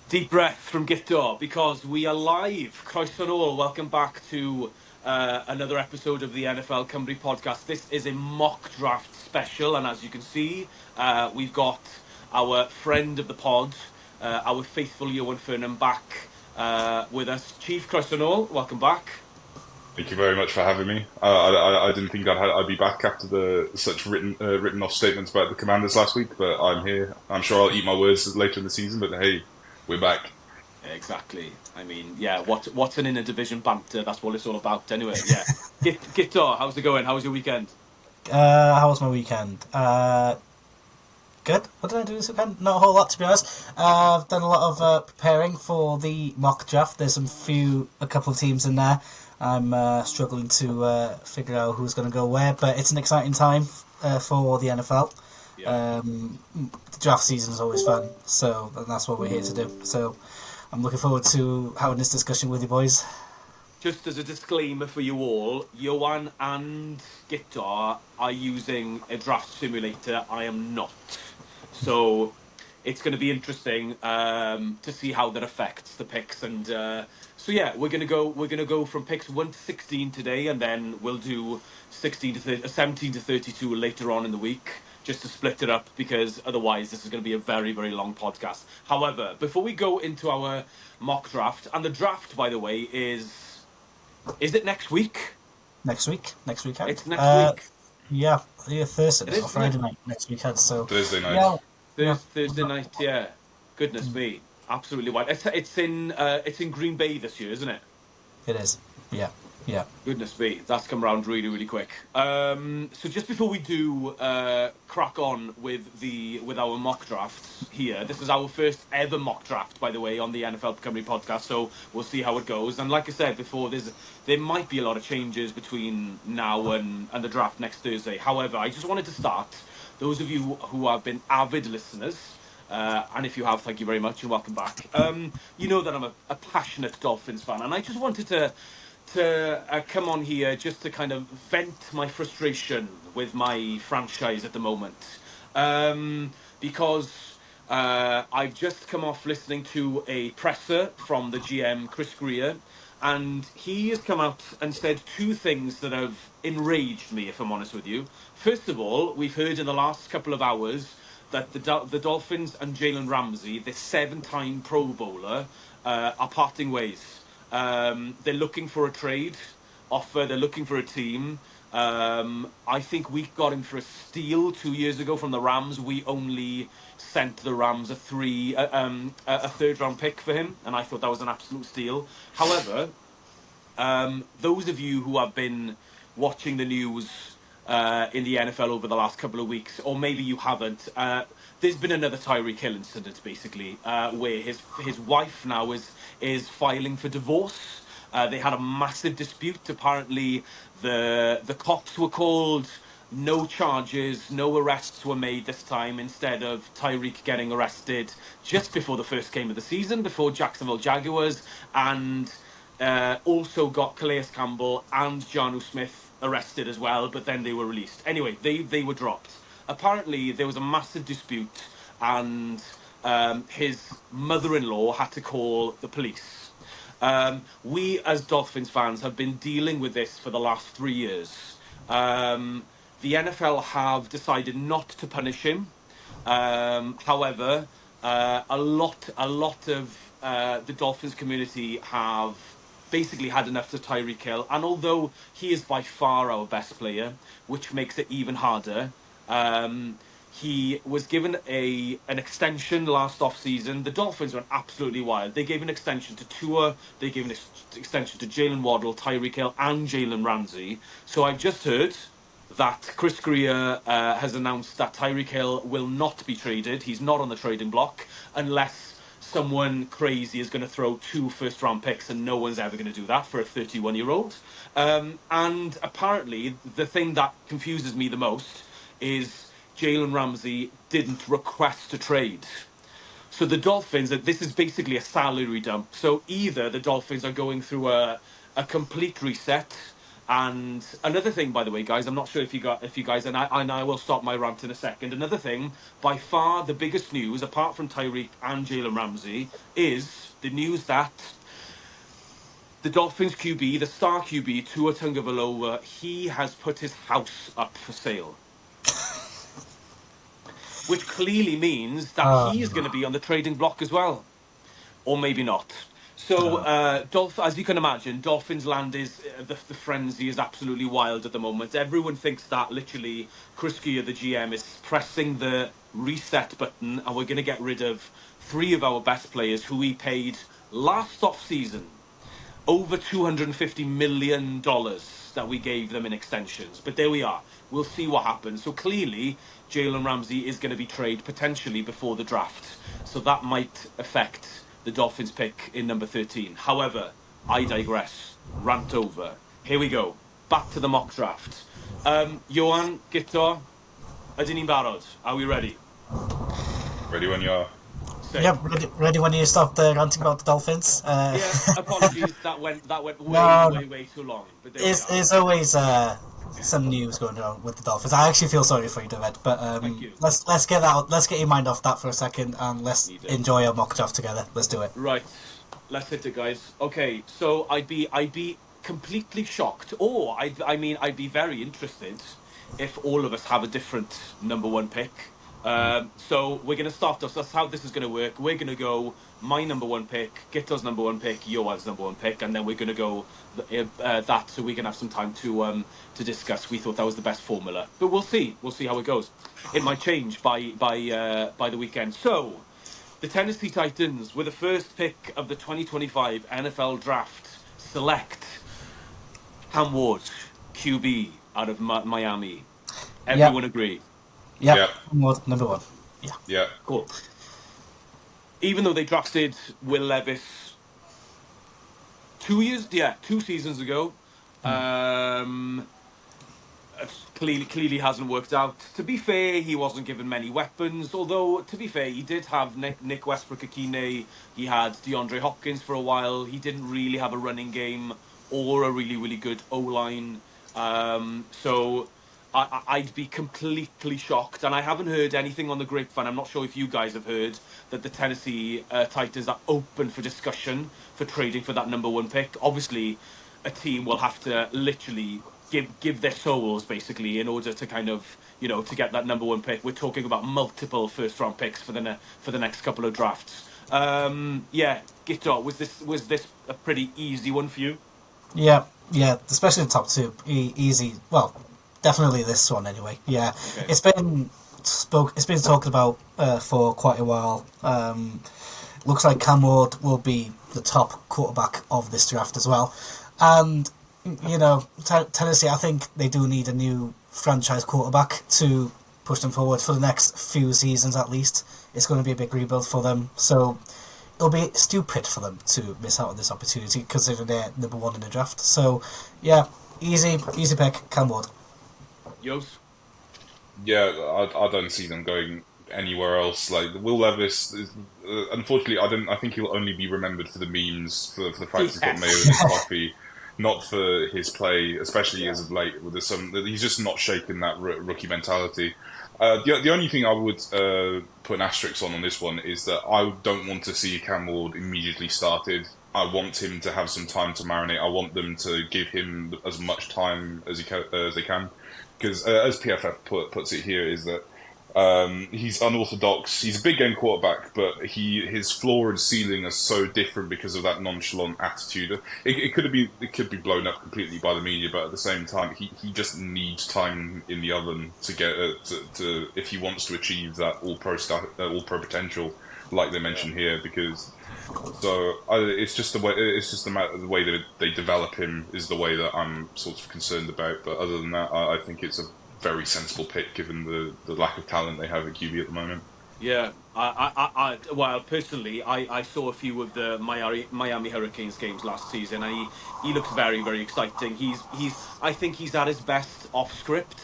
Deep breath from Guto because we are live. Croeso nôl. Welcome back to another episode of the NFL Cymru podcast. This is a mock draft special, and as you can see, we've got our friend of the pod, our faithful Ioan back with us. Chief, croeso nôl. Welcome back. Thank you very much for having me. I didn't think I'd be back after the such written off statements about the Commanders last week, but I'm here. I'm sure I'll eat my words later in the season, but hey, we're back. Exactly. I mean, yeah. What's an inter-division banter? That's what it's all about, anyway. Yeah. Guto, how's it going? How was your weekend? How was my weekend? Good. What did I do this weekend? Not a whole lot, to be honest. I've done a lot of preparing for the mock draft. There's a couple of teams in there. I'm struggling to figure out who's going to go where, but it's an exciting time for the NFL. Yeah. The draft season is always fun, so that's what we're here to do. So I'm looking forward to having this discussion with you boys. Just as a disclaimer for you all, Ioan and Guto are using a draft simulator. I am not. So it's going to be interesting to see how that affects the picks. And so yeah, we're going to go from picks 1 to 16 today, and then we'll do 17 to 32 later on in the week, just to split it up, because otherwise this is going to be a very, very long podcast. However, before we go into our mock draft, and the draft, by the way, is it next week? Next weekend. It's next week. Yeah, Thursday It or is Friday night next weekend. So Thursday night. yeah, Thursday night, yeah. Goodness me, absolutely wild. It's in Green Bay this year, isn't it? it is. Yeah. Goodness me, that's come round really, really quick. So just before we do crack on with our mock drafts here, this is our first ever mock draft, by the way, on the NFL Cymru podcast. So we'll see how it goes. And like I said before, there might be a lot of changes between now and the draft next Thursday. However, I just wanted to start. Those of you who have been avid listeners, and if you have, thank you very much and welcome back. You know that I'm a passionate Dolphins fan, and I just wanted to come on here just to kind of vent my frustration with my franchise at the moment. Because I've just come off listening to a presser from the GM, Chris Greer, and he has come out and said two things that have enraged me, if I'm honest with you. First of all, we've heard in the last couple of hours that the Dolphins and Jalen Ramsey, the 7-time Pro Bowler, are parting ways. They're looking for a trade offer. They're looking for a team. I think we got him for a steal 2 years ago from the Rams. We only sent the Rams a third round pick for him, and I thought that was an absolute steal. However, those of you who have been watching the news in the NFL over the last couple of weeks, or maybe you haven't, there's been another Tyreek Hill incident, basically, where his wife now is filing for divorce. They had a massive dispute. Apparently, the cops were called. No charges, no arrests were made this time, instead of Tyreek getting arrested just before the first game of the season, before Jacksonville Jaguars, and also got Calais Campbell and Jonnu Smith arrested as well, but then they were released. Anyway, they were dropped. Apparently, there was a massive dispute, and his mother-in-law had to call the police. We, as Dolphins fans, have been dealing with this for the last 3 years. The NFL have decided not to punish him. However, a lot of the Dolphins community have basically had enough of Tyreek Hill, and although he is by far our best player, which makes it even harder, he was given an extension last off-season. The Dolphins went absolutely wild. They gave an extension to Tua, they gave an extension to Jalen Waddle, Tyreek Hill, and Jalen Ramsey. So I've just heard that Chris Greer has announced that Tyreek Hill will not be traded. He's not on the trading block unless someone crazy is going to throw 2 first-round picks, and no one's ever going to do that for a 31-year-old. And apparently, the thing that confuses me the most is Jalen Ramsey didn't request a trade. So the Dolphins, this is basically a salary dump. So either the Dolphins are going through a complete reset, And another thing, by the way, guys, I'm not sure if you guys, and I will stop my rant in a second. Another thing, by far the biggest news, apart from Tyreek and Jalen Ramsey, is the news that the Dolphins QB, the star QB, Tua Tagovailoa, he has put his house up for sale, which clearly means that he is going to be on the trading block as well, or maybe not. So, as you can imagine, Dolphins land is the frenzy is absolutely wild at the moment. Everyone thinks that literally Chris Gear, the GM, is pressing the reset button, and we're going to get rid of 3 of our best players who we paid last off season over $250 million that we gave them in extensions. But there we are. We'll see what happens. So clearly, Jalen Ramsey is going to be traded potentially before the draft. So that might affect the Dolphins pick in number 13. However, I digress. Rant over. Here we go. Back to the mock draft. Ioan, Guto, ydyn ni'n barod? Are we ready? Ready when you are. Say. Yep, ready when you stopped ranting about the Dolphins. Yeah, apologies. That went way too long. But there we are. There's always some news going on with the Dolphins. I actually feel sorry for you, Dyfed, but Thank you. let's get out. Let's get your mind off that for a second, and let's enjoy our mock draft together. Let's do it. Right, let's hit it, guys. Okay, so I'd be completely shocked, or I'd be very interested if all of us have a different number 1 pick. So we're going to start off. That's how this is going to work. We're going to go my number 1 pick, Gito's number 1 pick, Ioan's number 1 pick, and then we're going to go that so we can have some time to discuss. We thought that was the best formula, but we'll see. We'll see how it goes. It might change by the weekend. So the Tennessee Titans, with the first pick of the 2025 NFL Draft, select Cam Ward, QB out of Miami. Everyone agree? Yep. Number 1. Yeah. Yeah. Cool. Even though they drafted Will Levis 2 seasons ago, clearly hasn't worked out. To be fair, he wasn't given many weapons. Although, to be fair, he did have Nick Westbrook-Akine. He had DeAndre Hopkins for a while. He didn't really have a running game or a really, really good O-line. So I'd be completely shocked. And I haven't heard anything on the grapevine. I'm not sure if you guys have heard that the Tennessee Titans are open for discussion for trading for that number 1 pick. Obviously, a team will have to literally give their souls basically in order to kind of, to get that number 1 pick. We're talking about multiple first round picks for the next couple of drafts. Guto, was this a pretty easy one for you? Yeah, especially the top 2, easy. Well, definitely this one anyway. Yeah, okay. It's been talked about for quite a while. Looks like Cam Ward will be the top quarterback of this draft as well, and Tennessee, I think they do need a new franchise quarterback to push them forward for the next few seasons at least. It's going to be a big rebuild for them, so it'll be stupid for them to miss out on this opportunity considering they're number 1 in the draft. So, yeah, easy pick, Cam Ward. Yos? Yeah, I don't see them going anywhere else. Like Will Levis, unfortunately, I think he'll only be remembered for the memes, for the fact he's got mayo in his coffee, not for his play, especially as of late. He's just not shaking that rookie mentality. The only thing I would put an asterisk on this one is that I don't want to see Cam Ward immediately started. I want him to have some time to marinate. I want them to give him as much time as they can. Because as PFF puts it here, is that he's unorthodox. He's a big game quarterback, but his floor and ceiling are so different because of that nonchalant attitude. It could be blown up completely by the media, but at the same time, he just needs time in the oven to get to if he wants to achieve that all pro potential, like they mentioned here. Because it's just the way that they develop him is the way that I'm sort of concerned about. But other than that, I think it's a very sensible pick given the lack of talent they have at QB at the moment. Yeah, well, personally, I saw a few of the Miami Hurricanes games last season, and he looks very, very exciting. I think he's at his best off script.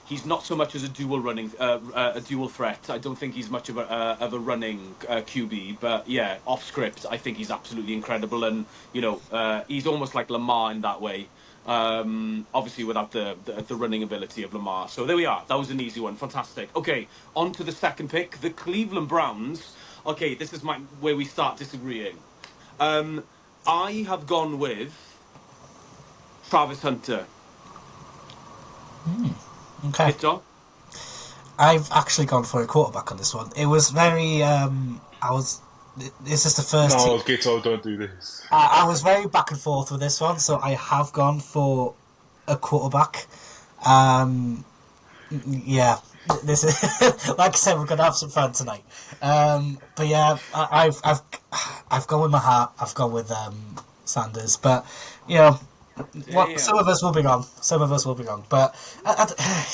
He's not so much as a dual threat. I don't think he's much of a running QB, but off script, I think he's absolutely incredible, and he's almost like Lamar in that way. Obviously, without the running ability of Lamar. So there we are. That was an easy one. Fantastic. Okay, on to the second pick, the Cleveland Browns. Okay, this is where we start disagreeing. I have gone with Travis Hunter. Okay. Guto? I've actually gone for a quarterback on this one. It was very. This is the first. No, Guto, don't do this. I was very back and forth with this one, so I have gone for a quarterback. Yeah, this is like I said, we're gonna have some fun tonight. But yeah, I've gone with my heart. I've gone with Sanders, but you know, some of us will be wrong. Some of us will be wrong, but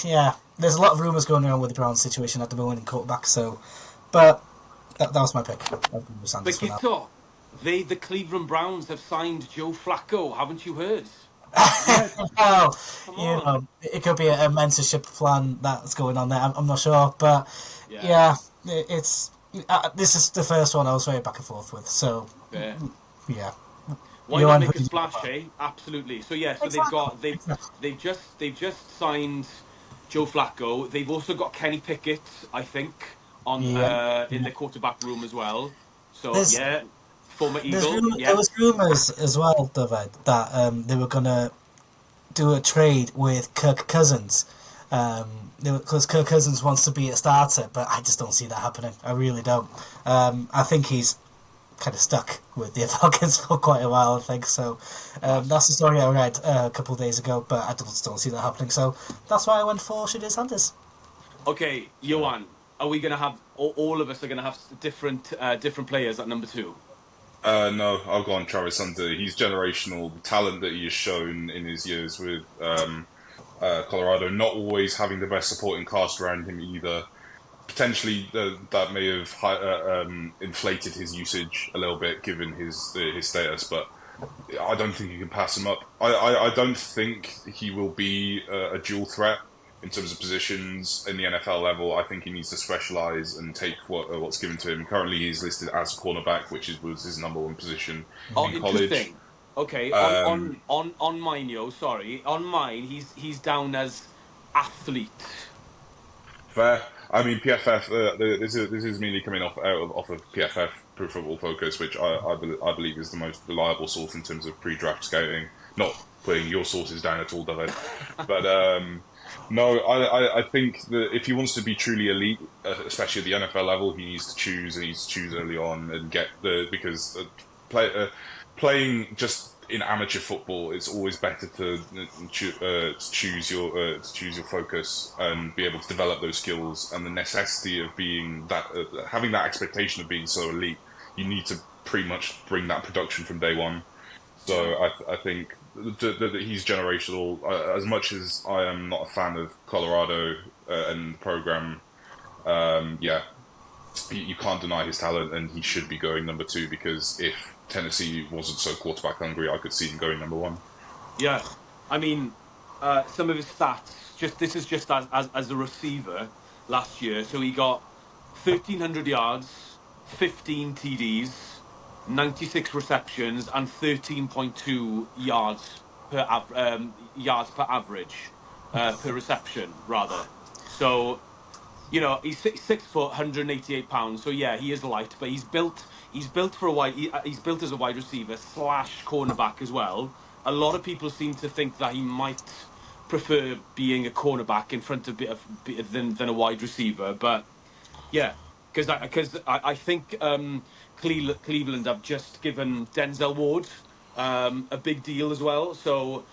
yeah, there's a lot of rumours going around with the Browns situation at the moment in quarterback. So, but that was my pick. I've gone with But Sanders for now. Guto, the Cleveland Browns have signed Joe Flacco. Haven't you heard? Well, Come you on. know, it could be a mentorship plan that's going on there. I'm not sure, but Yeah. yeah, it's this is the first one I was very back and forth with. So Yeah. yeah, Why Ioan, not make who a did you splash, go for? eh? Absolutely. So yeah, so Exactly. they've just signed Joe Flacco. They've also got Kenny Pickett, I think, on Yeah, in yeah. the quarterback room as well. So There's yeah, former there's Eagle. there Yeah. was rumors as well, David, that they were gonna do a trade with Kirk Cousins. Because Kirk Cousins wants to be a starter, but I just don't see that happening. I really don't. I think he's kind of stuck with the Falcons for quite a while, I think. So that's the story I read a couple of days ago, but I just don't see that happening. So that's why I went for Shadir Sanders. Okay, Ioan, are we gonna have all of us are gonna have different players at number two? No, I'll go on Travis Hunter. He's generational. The talent that he has shown in his years with Colorado, not always having the best supporting cast around him either. Potentially, that may have inflated his usage a little bit given his status, but I don't think you can pass him up. I don't think he will be a dual threat in terms of positions in the NFL level. I think he needs to specialize and take what's given to him. Currently, he's listed as cornerback, was his number one position Oh, in college. interesting. Okay, Um, on mine, sorry. On mine, he's down as athlete. Fair. I mean, PFF. This is mainly coming off of PFF, Pro Football Focus, which I believe is the most reliable source in terms of pre-draft scouting. Not putting your sources down at all, David, but no, I think that if he wants to be truly elite, especially at the NFL level, he needs to choose and he needs to choose early on and get because playing just in amateur football, it's always better to choose your focus and be able to develop those skills. And the necessity of being that having that expectation of being so elite, you need to pretty much bring that production from day one. Yeah. So I think that he's generational. As much as I am not a fan of Colorado and the program, yeah, you can't deny his talent, and he should be going number two because if Tennessee wasn't so quarterback hungry, I could see him going number one. Yeah. I mean, some of his stats. This is just as a receiver last year. So he got 1,300 yards, 15 TDs, 96 receptions, and 13.2 yards per average per reception rather. So he's 6 foot, 188 pounds. So yeah, he is light, but he's built. He's built as a wide receiver slash cornerback as well. A lot of people seem to think that he might prefer being a cornerback in front of than a wide receiver. But yeah, because I think Cleveland have just given Denzel Ward a big deal as well. So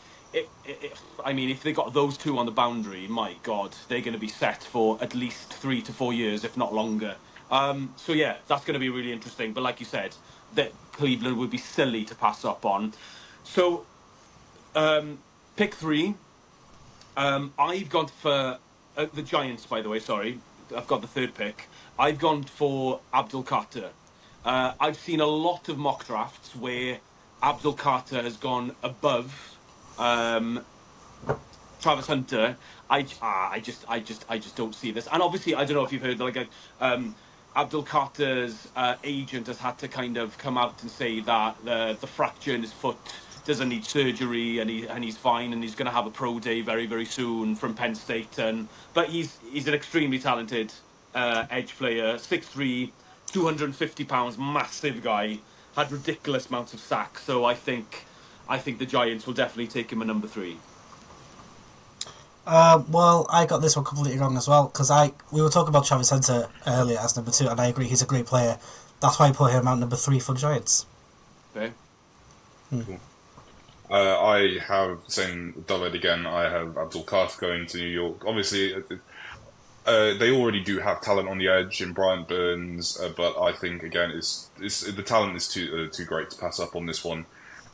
I mean, if they got those two on the boundary, my God, they're going to be set for at least 3 to 4 years, if not longer. So yeah, that's going to be really interesting. But like you said, that Cleveland would be silly to pass up on. So pick three. I've gone for the Giants, by the way. Sorry, I've got the third pick. I've gone for Abdul Carter. I've seen a lot of mock drafts where Abdul Carter has gone above Travis Hunter. I just don't see this. And obviously, I don't know if you've heard, Abdul Carter's agent has had to kind of come out and say that the fracture in his foot doesn't need surgery, and he's fine, and he's going to have a pro day very, very soon from Penn State. But he's an extremely talented edge player, 6'3", 250 pounds, massive guy, had ridiculous amounts of sacks. So I think the Giants will definitely take him at number 3. Well, I got this one completely wrong as well, because we were talking about Travis Hunter earlier as number 2, and I agree he's a great player. That's why I put him out number 3 for Giants. Okay. Cool. I have, same Dyfed again, I have Abdul Carter going to New York. Obviously, they already do have talent on the edge in Bryant Burns, but I think, again, it's the talent is too great to pass up on this one.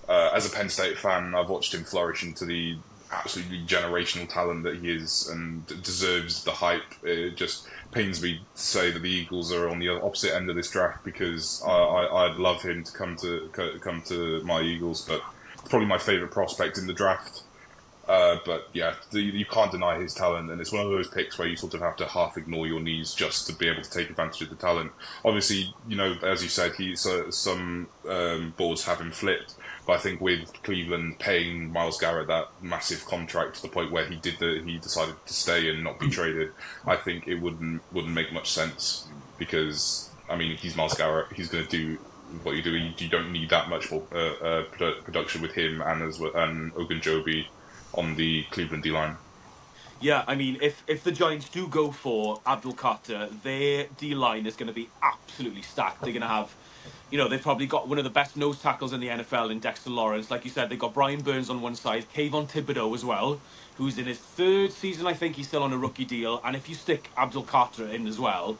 As a Penn State fan, I've watched him flourish into the absolutely generational talent that he is, and deserves the hype. It just pains me to say that the Eagles are on the opposite end of this draft, because I'd love him to come to my Eagles, but probably my favourite prospect in the draft. But yeah, you can't deny his talent, and it's one of those picks where you sort of have to half ignore your knees just to be able to take advantage of the talent. Obviously, as you said, some boards have him flipped, but I think with Cleveland paying Myles Garrett that massive contract to the point where he decided to stay and not be traded, I think it wouldn't make much sense, because I mean, he's Myles Garrett, he's going to do what you do. You don't need that much more production with him and Ogunjobi on the Cleveland D-line. Yeah, I mean, if the Giants do go for Abdul Carter, their D-line is going to be absolutely stacked. They're going to have, they've probably got one of the best nose tackles in the NFL in Dexter Lawrence. Like you said, they've got Brian Burns on one side, Kayvon Thibodeau as well, who's in his 3rd season. I think he's still on a rookie deal. And if you stick Abdul Carter in as well,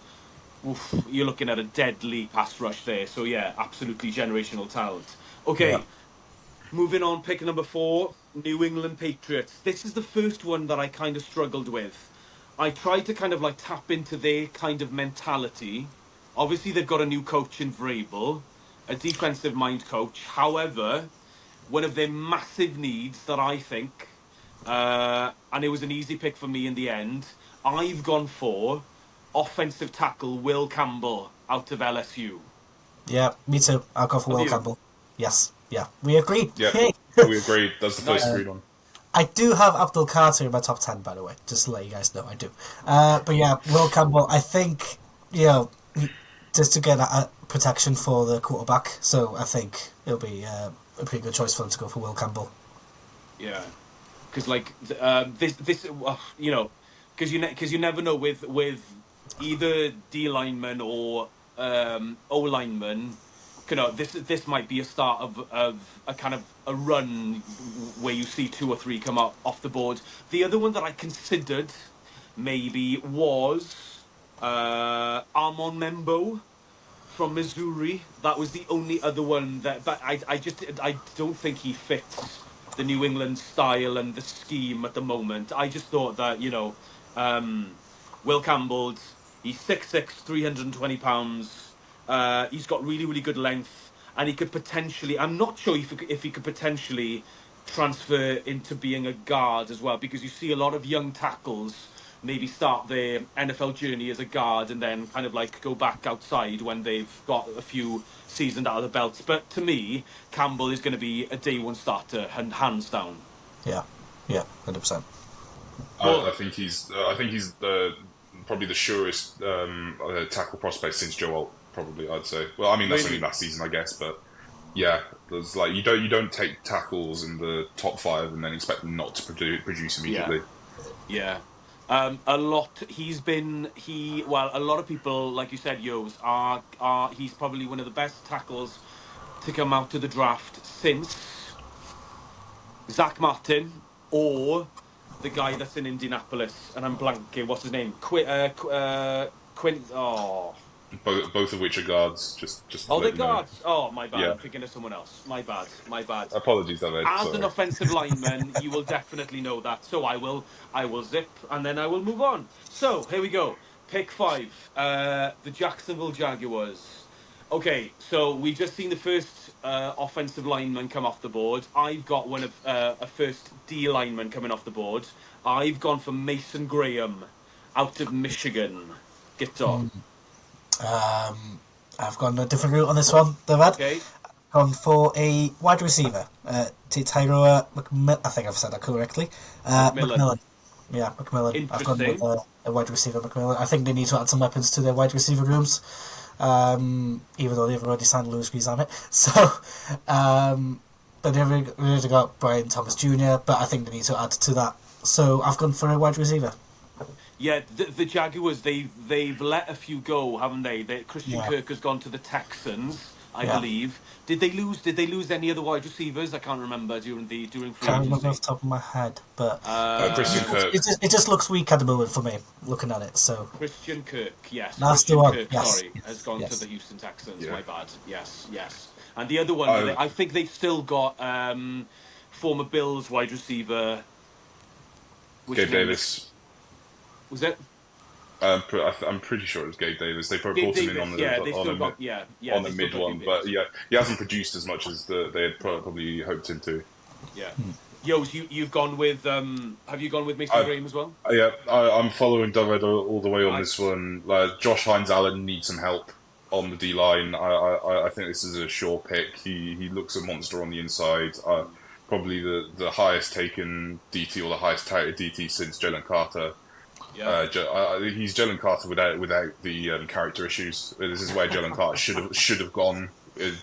you're looking at a deadly pass rush there. So yeah, absolutely generational talent. Okay. Yeah. Moving on, pick number 4, New England Patriots. This is the first one that I kind of struggled with. I tried to kind of like tap into their kind of mentality. Obviously, they've got a new coach in Vrabel, a defensive mind coach. However, one of their massive needs that I think, and it was an easy pick for me in the end, I've gone for offensive tackle Will Campbell out of LSU. Yeah, me too. I'll go for Will Campbell. Yes. Yeah, we agree. Yeah, we agreed. That's the first agreed one. I do have Abdul Carter in my top 10, by the way, just to let you guys know I do. But yeah, Will Campbell, I think, just to get a protection for the quarterback, so I think it'll be a pretty good choice for them to go for Will Campbell. Yeah, because like this, because you never know with either D lineman or O lineman. This might be a start of a kind of a run where you see 2 or 3 come up off the board. The other one that I considered maybe was Armon Membo from Missouri. That was the only other one but I don't think he fits the New England style and the scheme at the moment. I just thought that Will Campbell, he's 6'6", 320 pounds. He's got really, really good length, and he could potentially, I'm not sure if he could potentially transfer into being a guard as well, because you see a lot of young tackles maybe start their NFL journey as a guard and then kind of like go back outside when they've got a few seasons out of the belts. But to me, Campbell is going to be a day one starter, and hands down. Yeah, 100%. I think he's probably the surest tackle prospect since Joe Alt. Probably, I'd say. Well, I mean, that's only last season, I guess, but yeah, there's like you don't take tackles in the top 5 and then expect them not to produce immediately. Yeah. A lot of people, like you said, he's probably one of the best tackles to come out to the draft since Zach Martin or the guy that's in Indianapolis, and I'm blanking. What's his name? Quint. Both of which are guards. Just they're guards. Oh, my bad. Yeah. I'm thinking of someone else. My bad. Apologies, David. As an offensive lineman, you will definitely know that. So I will zip, and then I will move on. So here we go. Pick 5. The Jacksonville Jaguars. Okay, so we've just seen the first offensive lineman come off the board. I've got one of a first D lineman coming off the board. I've gone for Mason Graham out of Michigan. Get on. I've gone a different route on this one, Dyfed. Okay. gone for a wide receiver. Tyroa McMillan. I think I've said that correctly. Macmillan. McMillan. Yeah, McMillan. I've gone with Interesting. a wide receiver, McMillan. I think they need to add some weapons to their wide receiver rooms, even though they've already signed Louis Gris-Ahmed. So, but they've already got Brian Thomas Jr., but I think they need to add to that. So I've gone for a wide receiver. Yeah, the Jaguars, they've let a few go, haven't they? Christian Yeah. Kirk has gone to the Texans, I Yeah. believe. Did they lose any other wide receivers? I can't remember during free Can't remember agency. off the top of my head, but Christian Kirk. it just looks weak at the moment for me, looking at it. So Christian Kirk, yes. that's the Christian one. Kirk, Yes. sorry, has gone to Yes. the Houston Texans. Yeah. My bad. Yes, yes. And the other one, Oh. I think they've still got former Bills wide receiver. Gabe Davis. Was it? I'm pretty sure it was Gabe Davis. They brought him in on the mid one, but yeah, he hasn't produced as much as they had probably hoped him to. Yeah. Yos, you've gone with. Have you gone with Mason Graham as well? Yeah, I'm following Dyfed all the way on this one. Like, Josh Hines-Allen needs some help on the D line. I think this is a sure pick. He looks a monster on the inside. Probably the highest taken DT or the highest touted DT since Jalen Carter. Yeah. He's Jalen Carter without the character issues. This is where Jalen Carter should have gone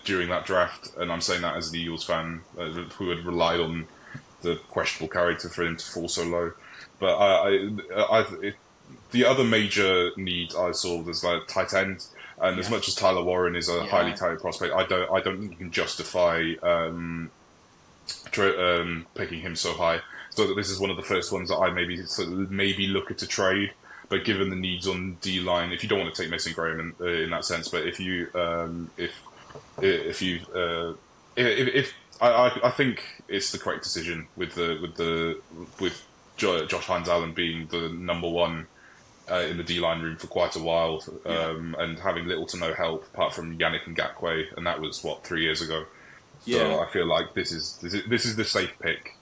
during that draft, and I'm saying that as an Eagles fan who had relied on the questionable character for him to fall so low. But the other major need I saw was like tight end, and as much as Tyler Warren is a highly touted prospect, I don't think you can justify picking him so high. So this is one of the first ones that I maybe look at to trade. But given the needs on D line, if you don't want to take Mason Graham in that sense, but if I think it's the correct decision with Josh Hines-Allen being the number one in the D line room for quite a while, and having little to no help apart from Yannick Ngakoue, and that was 3 years ago. So I feel like this is the safe pick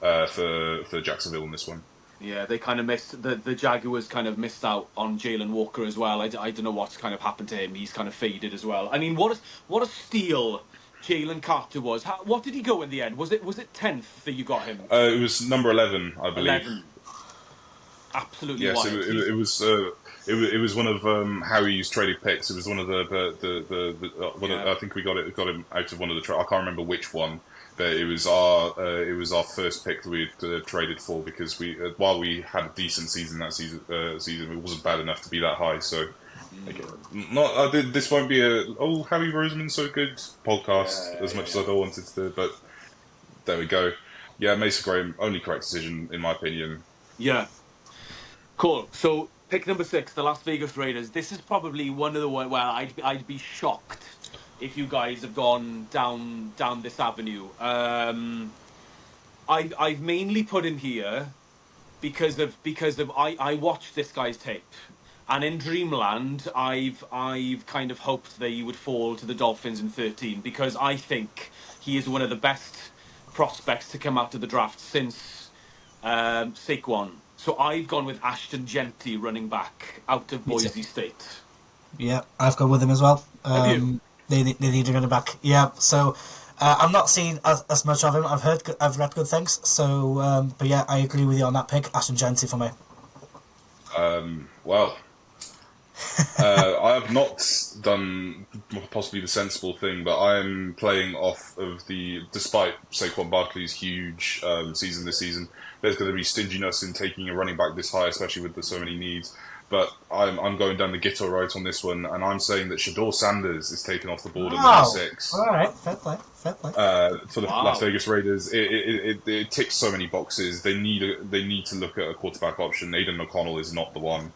for Jacksonville in this one. Yeah, they kind of missed the Jaguars. Kind of missed out on Jalen Walker as well. I don't know what's kind of happened to him. He's kind of faded as well. I mean, what a steal Jalen Carter was. What did he go in the end? Was it 10th that you got him? It was number 11, I believe. 11. Absolutely yes, wild. It was one of Howie's traded picks. It was one of I think we got him out of one of the I can't remember which one, but it was our first pick that we had traded for, because while we had a decent season that season, it wasn't bad enough to be that high. So this won't be Howie Roseman's so good podcast as much as I wanted to, but there we go. Yeah, Mason Graham, only correct decision in my opinion. Yeah. Cool. So pick number 6, the Las Vegas Raiders. This is probably one of the ones where I'd be shocked if you guys have gone down this avenue. I've mainly put him here because of I watched this guy's tape, and in Dreamland I've kind of hoped that he would fall to the Dolphins in 13, because I think he is one of the best prospects to come out of the draft since Saquon. So I've gone with Ashton Genty, running back out of Boise State. Yeah, I've gone with him as well. Have you? They need a running back. Yeah, so I'm not seeing as much of him. I've read good things. So, but yeah, I agree with you on that pick. Ashton Genty for me. Well, I have not done possibly the sensible thing, but I am playing off of despite Saquon Barkley's huge season this season, there's going to be stinginess in taking a running back this high, especially with so many needs. But I'm going down the Guto route on this one, and I'm saying that Shador Sanders is taken off the board at number 6. All right, fair play. For the Las Vegas Raiders, it ticks so many boxes. They need to look at a quarterback option. Aidan O'Connell is not the one.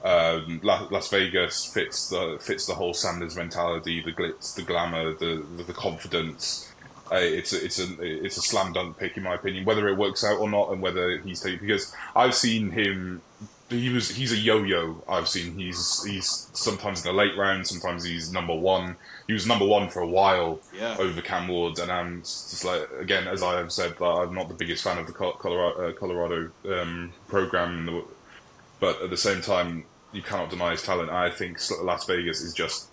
Las Vegas fits the whole Sanders mentality, the glitz, the glamour, the confidence. It's a slam dunk pick in my opinion, whether it works out or not, and whether he's taken, because I've seen him. He's a yo-yo. I've seen he's sometimes in the late round, sometimes he's number 1. He was number 1 for a while over Cam Ward, and I'm just like, again, as I have said, I'm not the biggest fan of the Colorado program, but at the same time, you cannot deny his talent. I think Las Vegas is just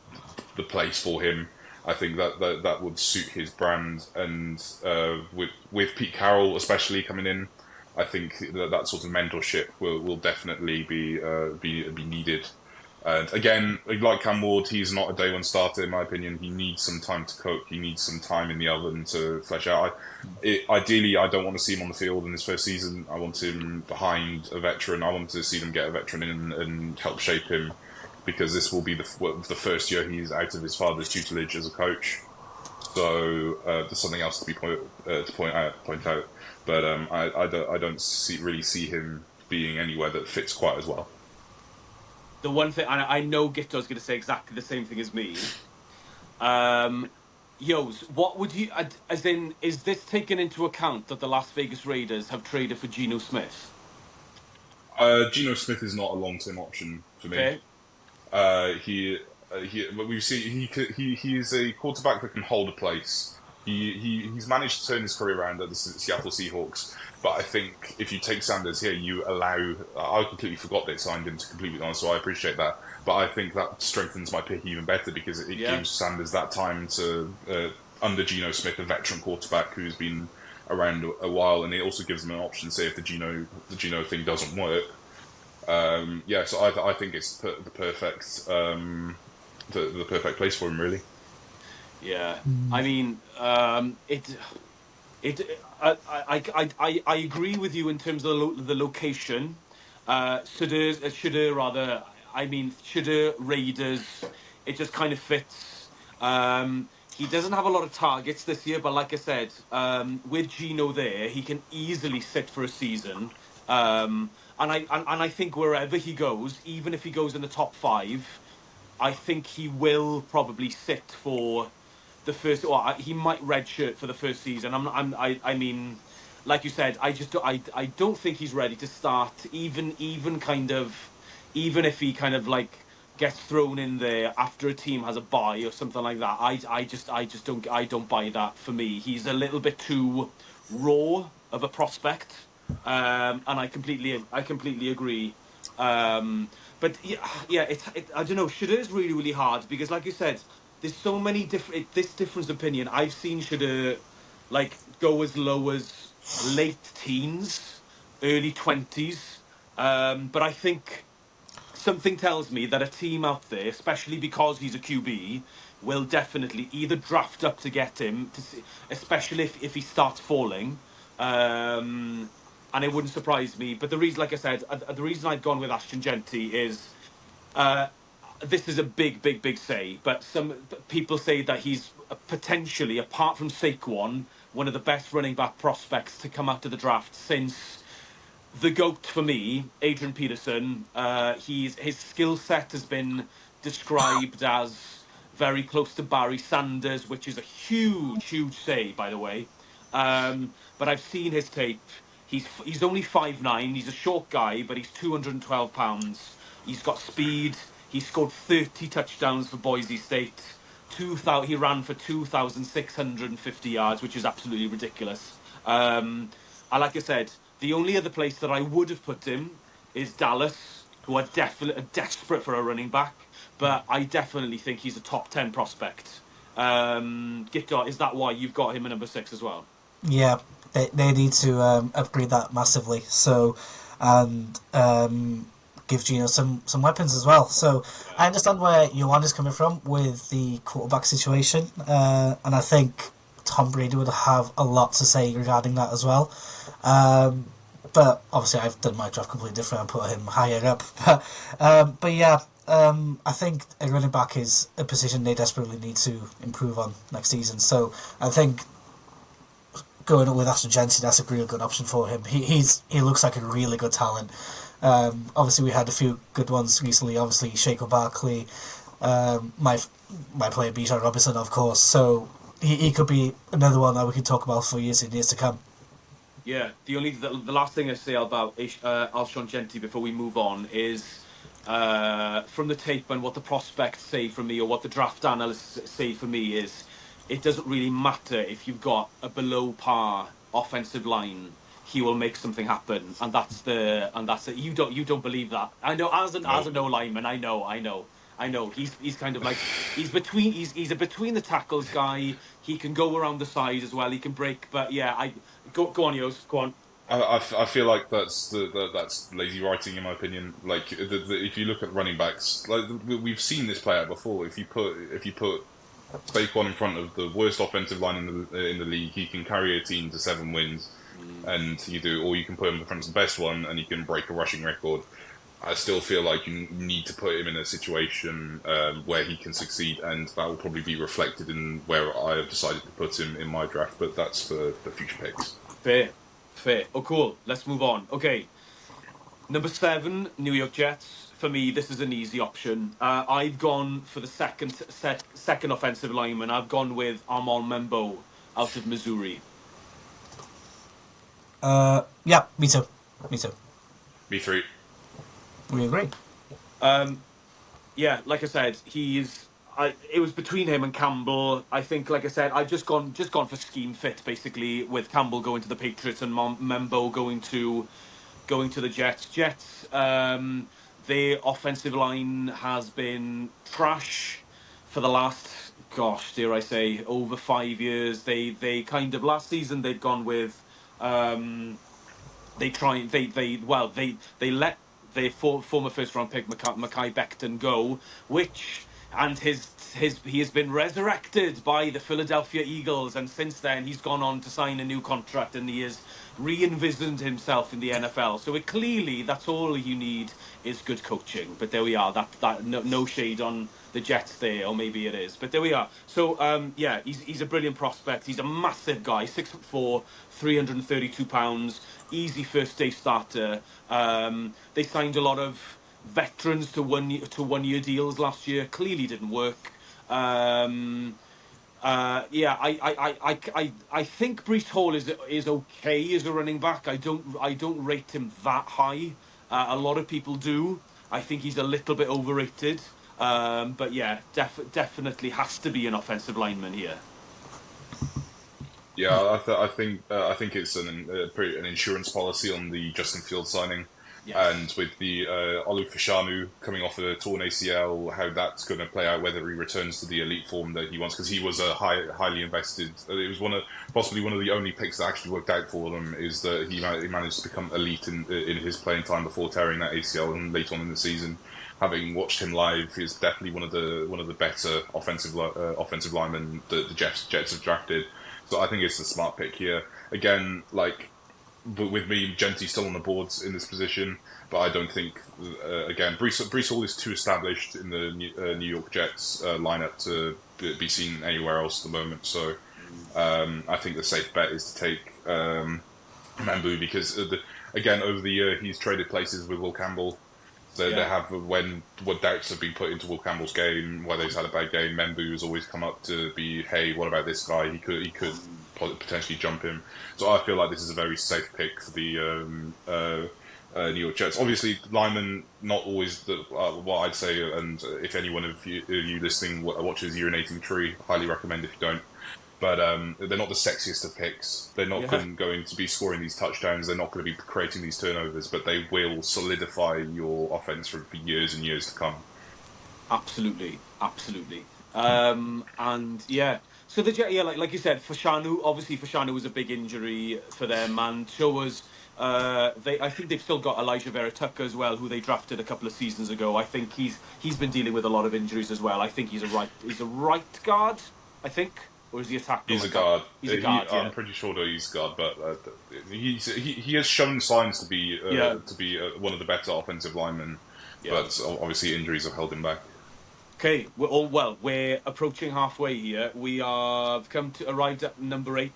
the place for him. I think that would suit his brand, and with Pete Carroll especially coming in, I think that sort of mentorship will definitely be needed. And again, like Cam Ward, he's not a day one starter in my opinion. He needs some time to cook. He needs some time in the oven to flesh out. Ideally, I don't want to see him on the field in his first season. I want him behind a veteran. I want to see them get a veteran in and help shape him, because this will be the first year he's out of his father's tutelage as a coach. So there's something else to point out. But I don't really see him being anywhere that fits quite as well. The one thing, and I know Guto's going to say exactly the same thing as me. Yos, what would you, as in, is this taken into account that the Las Vegas Raiders have traded for Geno Smith? Geno Smith is not a long-term option for me. Okay. We've seen he is a quarterback that can hold a place. He's managed to turn his career around at the Seattle Seahawks, but I think if you take Sanders here, you allow. I completely forgot they signed him, to completely honest, so I appreciate that. But I think that strengthens my pick even better, because it gives Sanders that time to under Geno Smith, a veteran quarterback who's been around a while, and it also gives them an option. Say if the Geno thing doesn't work. So I think it's the perfect the perfect place for him, really. Yeah, I mean, I agree with you in terms of the location. Shoulda Raiders. It just kind of fits. He doesn't have a lot of targets this year, but like I said, with Geno there, he can easily sit for a season. And I think wherever he goes, even if he goes in the top 5, I think he will probably sit for the first, or he might redshirt for the first season. I mean, like you said, I don't think he's ready to start. Even if he kind of like gets thrown in there after a team has a bye or something like that. I just don't buy that. For me, he's a little bit too raw of a prospect, and I completely agree. But yeah, I don't know. Shooter is really hard, because, like you said, there's so many different. This difference of opinion. I've seen Shooter like go as low as late teens, early 20s. But I think something tells me that a team out there, especially because he's a QB, will definitely either draft up to get him, especially if he starts falling. And it wouldn't surprise me. But the reason, like I said, the reason I've gone with Ashton Genty is this is a big say. But some people say that he's potentially, apart from Saquon, one of the best running back prospects to come out of the draft since the GOAT for me, Adrian Peterson. His skill set has been described as very close to Barry Sanders, which is a huge say, by the way. But I've seen his tape. He's only 5'9". He's a short guy, but he's 212 pounds. He's got speed. He scored 30 touchdowns for Boise State. He ran for 2,650 yards, which is absolutely ridiculous. Like I said, the only other place that I would have put him is Dallas, who are definitely desperate for a running back. But I definitely think he's a top 10 prospect. Guto, is that why you've got him at number 6 as well? Yeah, they need to upgrade that massively. So, and give Geno some weapons as well. So I understand where Ioan is coming from with the quarterback situation, and I think Tom Brady would have a lot to say regarding that as well. But obviously I've done my draft completely different and put him higher up. But yeah, I think a running back is a position they desperately need to improve on next season. So I think going up with Ashton Genty, that's a really good option for him. He looks like a really good talent. Obviously we had a few good ones recently. Obviously Shaquille Barkley, my player Bijan Robinson, of course. So he could be another one that we can talk about for years and years to come. Yeah, the last thing I say about Alshon Genty before we move on is from the tape, and what the prospects say for me, or what the draft analysts say for me, is it doesn't really matter if you've got a below par offensive line. He will make something happen, and that's it. You don't believe that. I know as an O lineman, I know. I know he's kind of like he's a between the tackles guy. He can go around the side as well. He can break, but yeah, I go on, Yos, go on. I feel like that's lazy writing in my opinion. Like if you look at running backs, like we've seen this play out before. If you put Saquon in front of the worst offensive line in the league, he can carry a team to 7 wins, and or you can put him in front of the best one, and he can break a rushing record. I still feel like you need to put him in a situation where he can succeed, and that will probably be reflected in where I have decided to put him in my draft. But that's for future picks. Fair. Oh, cool. Let's move on. Okay. Number 7, New York Jets. For me, this is an easy option. I've gone for the second offensive lineman. I've gone with Armand Membo out of Missouri. Yeah, me too. Me too. Me three. We agree. Yeah, like I said, it was between him and Campbell. I think, like I said, I've just gone for scheme fit, basically, with Campbell going to the Patriots and Membo going to the Jets. Their offensive line has been trash for the last, gosh, dare I say, over 5 years. They kind of last season they'd gone with they let their former first round pick Mekhi Becton go, and he has been resurrected by the Philadelphia Eagles, and since then he's gone on to sign a new contract and he has re-envisioned himself in the NFL. So clearly that's all you need is good coaching. But there we are. That no shade on the Jets there, or maybe it is. But there we are. So yeah, he's a brilliant prospect. He's a massive guy, 6'4", 332 pounds, easy first day starter. They signed a lot of veterans to 1 year deals last year. Clearly didn't work. Yeah, I think Breece Hall is okay as a running back. I don't rate him that high. A lot of people do. I think he's a little bit overrated. But yeah, definitely has to be an offensive lineman here. Yeah, I think it's an insurance policy on the Justin Fields signing, Yes. and with the Olu Fashanu coming off a torn ACL, how that's going to play out, whether he returns to the elite form that he wants, because he was a highly invested. It was possibly one of the only picks that actually worked out for them. Is that he managed to become elite in his playing time before tearing that ACL and late on in the season. Having watched him live, he's definitely one of the better offensive linemen the Jets have drafted. So I think it's a smart pick here. Again, like with me, Genti's still on the boards in this position, but I don't think. Again, Breece Hall is too established in the New York Jets lineup to be seen anywhere else at the moment. So I think the safe bet is to take Mambu, because again, over the year he's traded places with Will Campbell. They have, when doubts have been put into Will Campbell's game, whether he's had a bad game, Membu has always come up to be, hey, what about this guy? He could potentially jump him. So I feel like this is a very safe pick for the New York Jets. Obviously, linemen not always what I'd say, and if anyone of you listening watches Urinating Tree, highly recommend if you don't. But they're not the sexiest of picks. They're not going to be scoring these touchdowns. They're not going to be creating these turnovers. But they will solidify your offense for years and years to come. Absolutely. And yeah, so like you said, Fashanu was a big injury for them, and so was I think they've still got Elijah Vera Tucker as well, who they drafted a couple of seasons ago. I think he's been dealing with a lot of injuries as well. I think he's a right guard, I think. Or is he a tackle? He's a guard. He's a guard. I'm pretty sure that he's a guard, but he has shown signs to be one of the better offensive linemen. Yeah. But obviously injuries have held him back. Okay, we're approaching halfway here. We have arrived at number 8,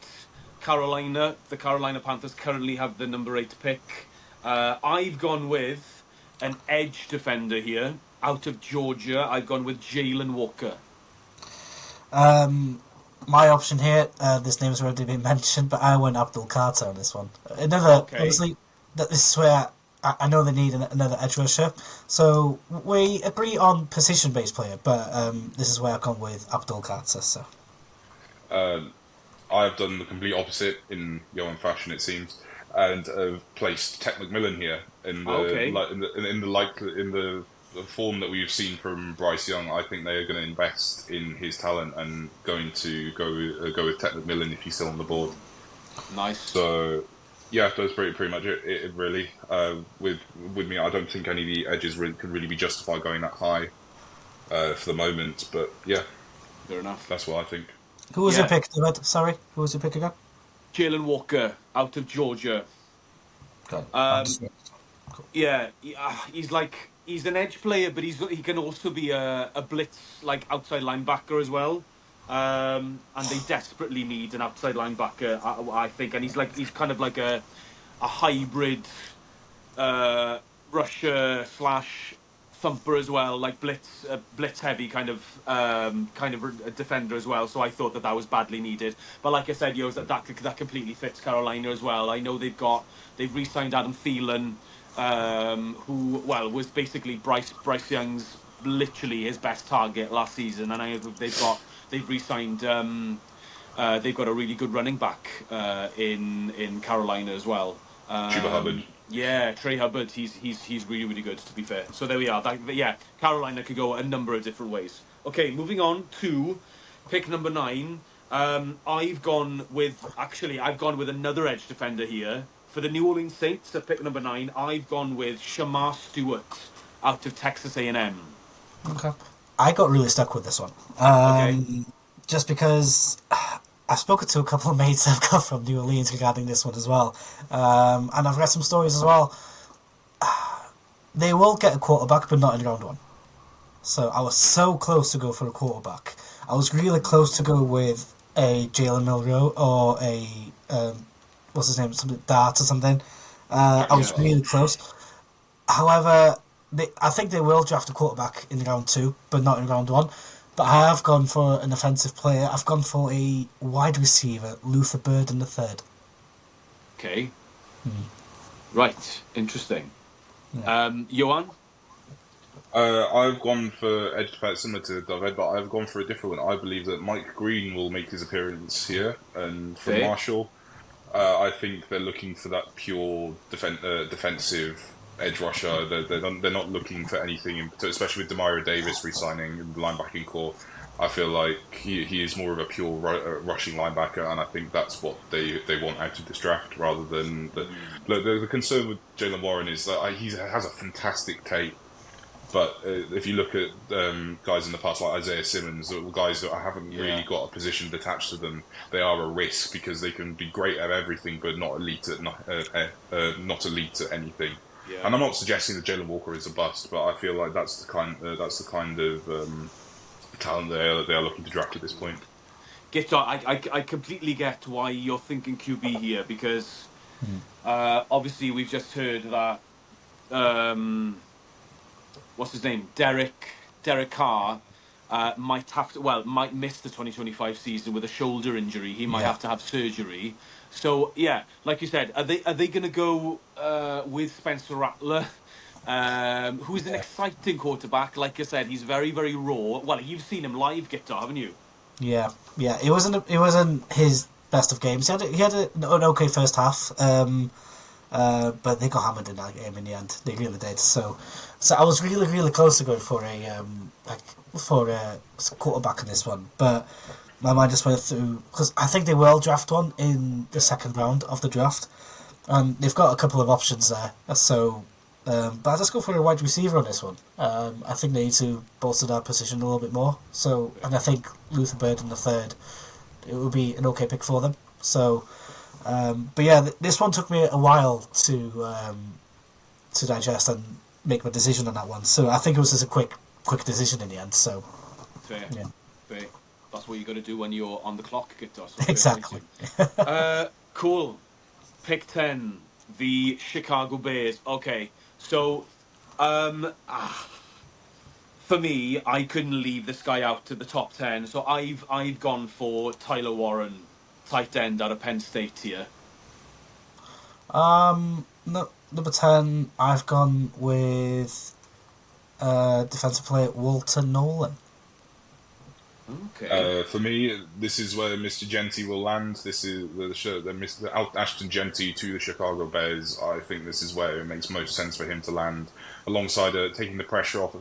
Carolina. The Carolina Panthers currently have the number 8 pick. I've gone with an edge defender here out of Georgia. I've gone with Jalen Walker. My option here, this name's already been mentioned, but I went Abdul Carter on this one. Obviously, this is where I know they need another edge rusher. So we agree on position-based player, but this is where I've gone with Abdul Carter. So I've done the complete opposite in Ioan fashion, it seems, and placed Ted McMillan here in the the form that we've seen from Bryce Young, I think they are going to invest in his talent and going to go with Ted McMillan if he's still on the board. Nice. So yeah, that's pretty much it really. With me, I don't think any of the edges can really be justified going that high for the moment. But yeah, Fair enough. that's what I think. Who was your pick, David? Sorry, who was your pick again? Jalen Walker out of Georgia. Okay. Cool. Yeah, he's an edge player, but he can also be a blitz like outside linebacker as well. And they desperately need an outside linebacker, I think. And he's kind of like a hybrid rusher slash thumper as well, like blitz heavy kind of a defender as well. So I thought that was badly needed. But like I said, that completely fits Carolina as well. I know they've re-signed Adam Thielen, who was basically Bryce Young's literally his best target last season, and they've re-signed. They've got a really good running back in Carolina as well. Chuba Hubbard. Yeah, Trey Hubbard. He's really, really good, to be fair. So there we are. Carolina could go a number of different ways. Okay, moving on to pick number 9. I've gone with another edge defender here for the New Orleans Saints at pick number 9. I've gone with Shamar Stewart out of Texas A&M. Okay, I got really stuck with this one. Just because I've spoken to a couple of mates I've got from New Orleans regarding this one as well. And I've read some stories as well. They will get a quarterback, but not in round 1. So I was so close to go for a quarterback. I was really close to go with a Jalen Milroe or a, what's his name, something Dart or something. I was really close. However, I think they will draft a quarterback in round 2, but not in round 1. But I have gone for an offensive player. I've gone for a wide receiver, Luther Burden III. Okay. Right. Interesting. Ioan? I've gone for edge defense similar to Dyfed, but I've gone for a different one. I believe that Mike Green will make his appearance here, and for Marshall, I think they're looking for that pure defensive edge rusher. They're not looking for anything, especially with Demario Davis re-signing the linebacking core. I feel like he is more of a pure rushing linebacker, and I think that's what they want out of this draft rather than the concern with Jaylen Warren is that he has a fantastic tape. But if you look at guys in the past like Isaiah Simmons, guys that haven't really got a position attached to them, they are a risk because they can be great at everything but not elite at anything. Yeah. And I'm not suggesting that Jalen Walker is a bust, but I feel like that's the kind of talent they are looking to draft at this point. Guto, I completely get why you're thinking QB here because obviously we've just heard that what's his name, Derek Carr might miss the 2025 season with a shoulder injury. He might have to have surgery. So yeah, like you said, are they going to go with Spencer Rattler, who is an exciting quarterback? Like I said, he's very, very raw. Well, you've seen him live, Guto, haven't you? Yeah. It wasn't his best of games. He had an okay first half, but they got hammered in that game in the end. They really did. So I was really, really close to going for a quarterback in this one, but my mind just went through because I think they will draft one in the second round of the draft, and they've got a couple of options there. So, but I'll just go for a wide receiver on this one. I think they need to bolster that position a little bit more. So, and I think Luther Burden III, it would be an okay pick for them. So, but yeah, this one took me a while to digest and make my decision on that one. So I think it was just a quick decision in the end. So, fair. That's what you got to do when you're on the clock, Guto. So exactly. Cool. Pick 10, the Chicago Bears. Okay, so for me, I couldn't leave this guy out to the top 10. So I've gone for Tyler Warren, tight end out of Penn State here. Number 10, I've gone with defensive player Walter Nolan. Okay. For me, this is where Mr. Genty will land. This is the Mr. Ashton Genty to the Chicago Bears. I think this is where it makes most sense for him to land, alongside taking the pressure off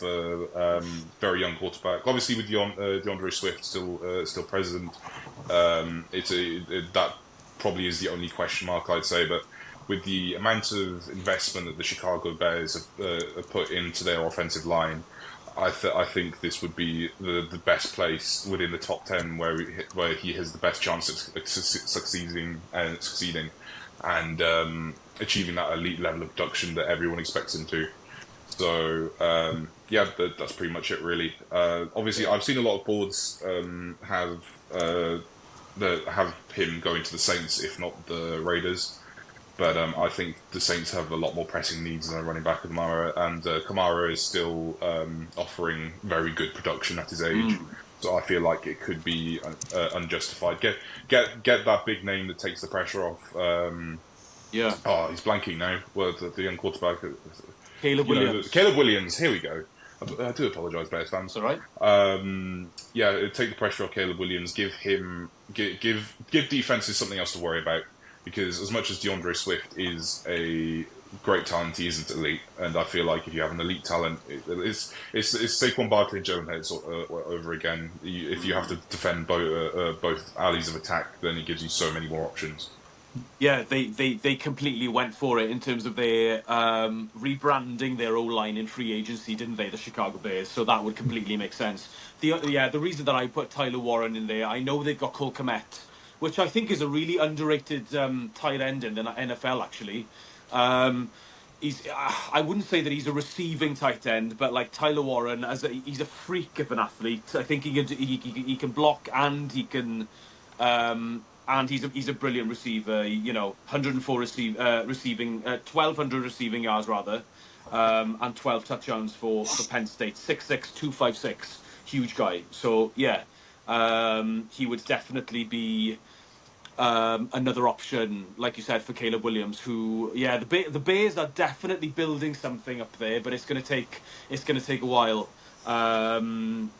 a very young quarterback. Obviously, with DeAndre Swift still president, that probably is the only question mark I'd say. But with the amount of investment that the Chicago Bears have put into their offensive line, I think this would be the best place within the top 10 where he has the best chance of succeeding and achieving that elite level of production that everyone expects him to. So yeah, that's pretty much it really. Obviously, I've seen a lot of boards have him going to the Saints, if not the Raiders. But I think the Saints have a lot more pressing needs than a running back at Kamara, and Kamara is still offering very good production at his age. So I feel like it could be unjustified. Get that big name that takes the pressure off. Yeah. Oh, he's blanking now. Well, the young quarterback, Caleb Williams. Caleb Williams. Here we go. I do apologise, Bears fans. That's all right. Yeah, take the pressure off Caleb Williams. Give defenses something else to worry about. Because as much as DeAndre Swift is a great talent, he isn't elite. And I feel like if you have an elite talent, it's Saquon Barkley and Joe Heads over again. If you have to defend both alleys of attack, then it gives you so many more options. Yeah, they completely went for it in terms of their rebranding their O-line in free agency, didn't they, the Chicago Bears? So that would completely make sense. The reason that I put Tyler Warren in there, I know they've got Cole Kmet, which I think is a really underrated tight end in the NFL, actually. I wouldn't say that he's a receiving tight end, but like Tyler Warren, he's a freak of an athlete. I think he can block and he can. And he's a brilliant receiver. 104 receiving, 1,200 receiving yards rather, and 12 touchdowns for Penn State. 6'6", 256, huge guy. So yeah, he would definitely be another option, like you said, for Caleb Williams. Who, yeah, the Bears are definitely building something up there, but it's going to take a while. And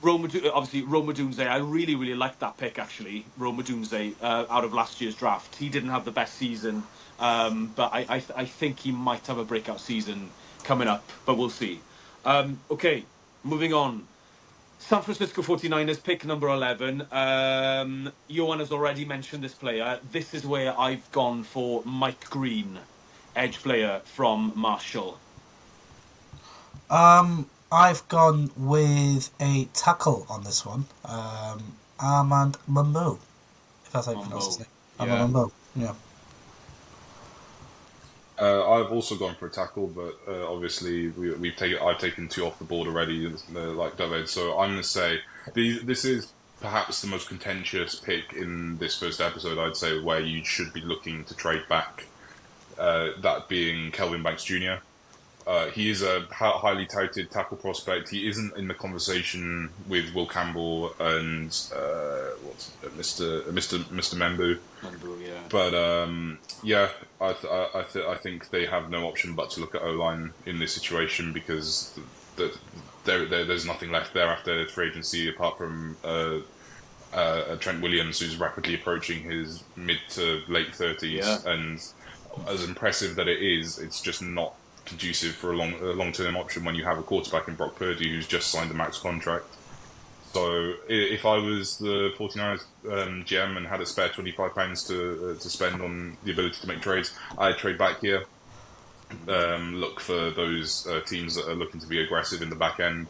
obviously Roma Dunze, I really, really liked that pick actually. Roma Dunze out of last year's draft. He didn't have the best season, but I think he might have a breakout season coming up, but we'll see. Okay, moving on. San Francisco 49ers, pick number 11. Ioan has already mentioned this player. This is where I've gone for Mike Green, edge player from Marshall. I've gone with a tackle on this one. Armand Mambo, if that's how you pronounce his name. Armand Mambo, yeah. I've also gone for a tackle, but obviously I've taken two off the board already, like Dyfed. So I'm going to say this is perhaps the most contentious pick in this first episode. I'd say where you should be looking to trade back. That being Kelvin Banks Jr. He is a highly touted tackle prospect. He isn't in the conversation with Will Campbell and Mr. Membu. Yeah. But yeah, I think they have no option but to look at O-line in this situation because there's nothing left there after free agency apart from Trent Williams, who's rapidly approaching his mid to late 30s, and as impressive that it is, it's just not conducive for a long-term option when you have a quarterback in Brock Purdy who's just signed a max contract. So if I was the 49ers GM and had a spare £25 to spend on the ability to make trades, I'd trade back here. Look for those teams that are looking to be aggressive in the back end.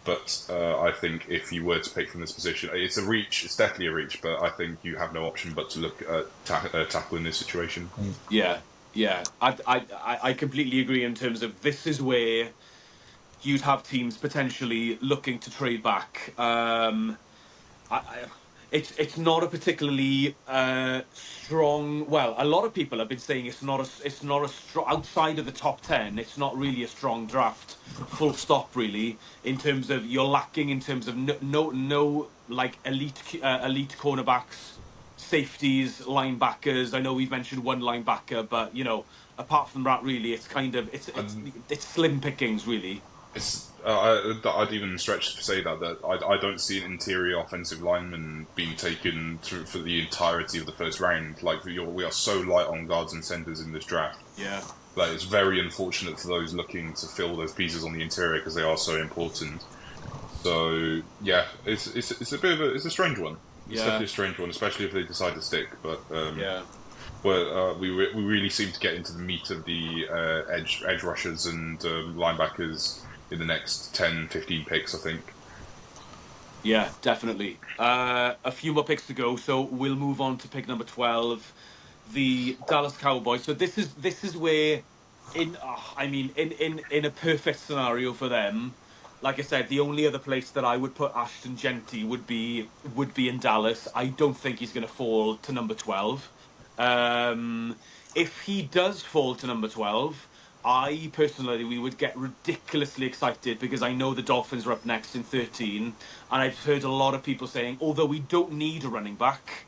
But I think if you were to pick from this position, it's a reach. It's definitely a reach, but I think you have no option but to look at tackle in this situation. Yeah. I completely agree in terms of this is where you'd have teams potentially looking to trade back. It's not a particularly strong. Well, a lot of people have been saying it's not a strong outside of the top 10. It's not really a strong draft. Full stop. Really, in terms of you're lacking in terms of no like elite cornerbacks, safeties, linebackers. I know we've mentioned one linebacker, but apart from that, really, it's kind of it's slim pickings, really. I'd even stretch to say that I don't see an interior offensive lineman being taken through for the entirety of the first round. Like we are so light on guards and centers in this draft. Yeah. Like it's very unfortunate for those looking to fill those pieces on the interior because they are so important. So yeah, it's a bit of it's a strange one. It's Yeah. definitely a strange one, especially if they decide to stick. But Yeah. well, we really seem to get into the meat of the edge rushers and linebackers in the next 10, 15 picks, I think. Yeah, definitely. A few more picks to go, so we'll move on to pick number 12, the Dallas Cowboys. So this is where, in a perfect scenario for them, like I said, the only other place that I would put Ashton Genty would be in Dallas. I don't think he's going to fall to number 12. Um, if he does fall to number 12, I personally, we would get ridiculously excited because I know the Dolphins are up next in 13, and I've heard a lot of people saying, although we don't need a running back,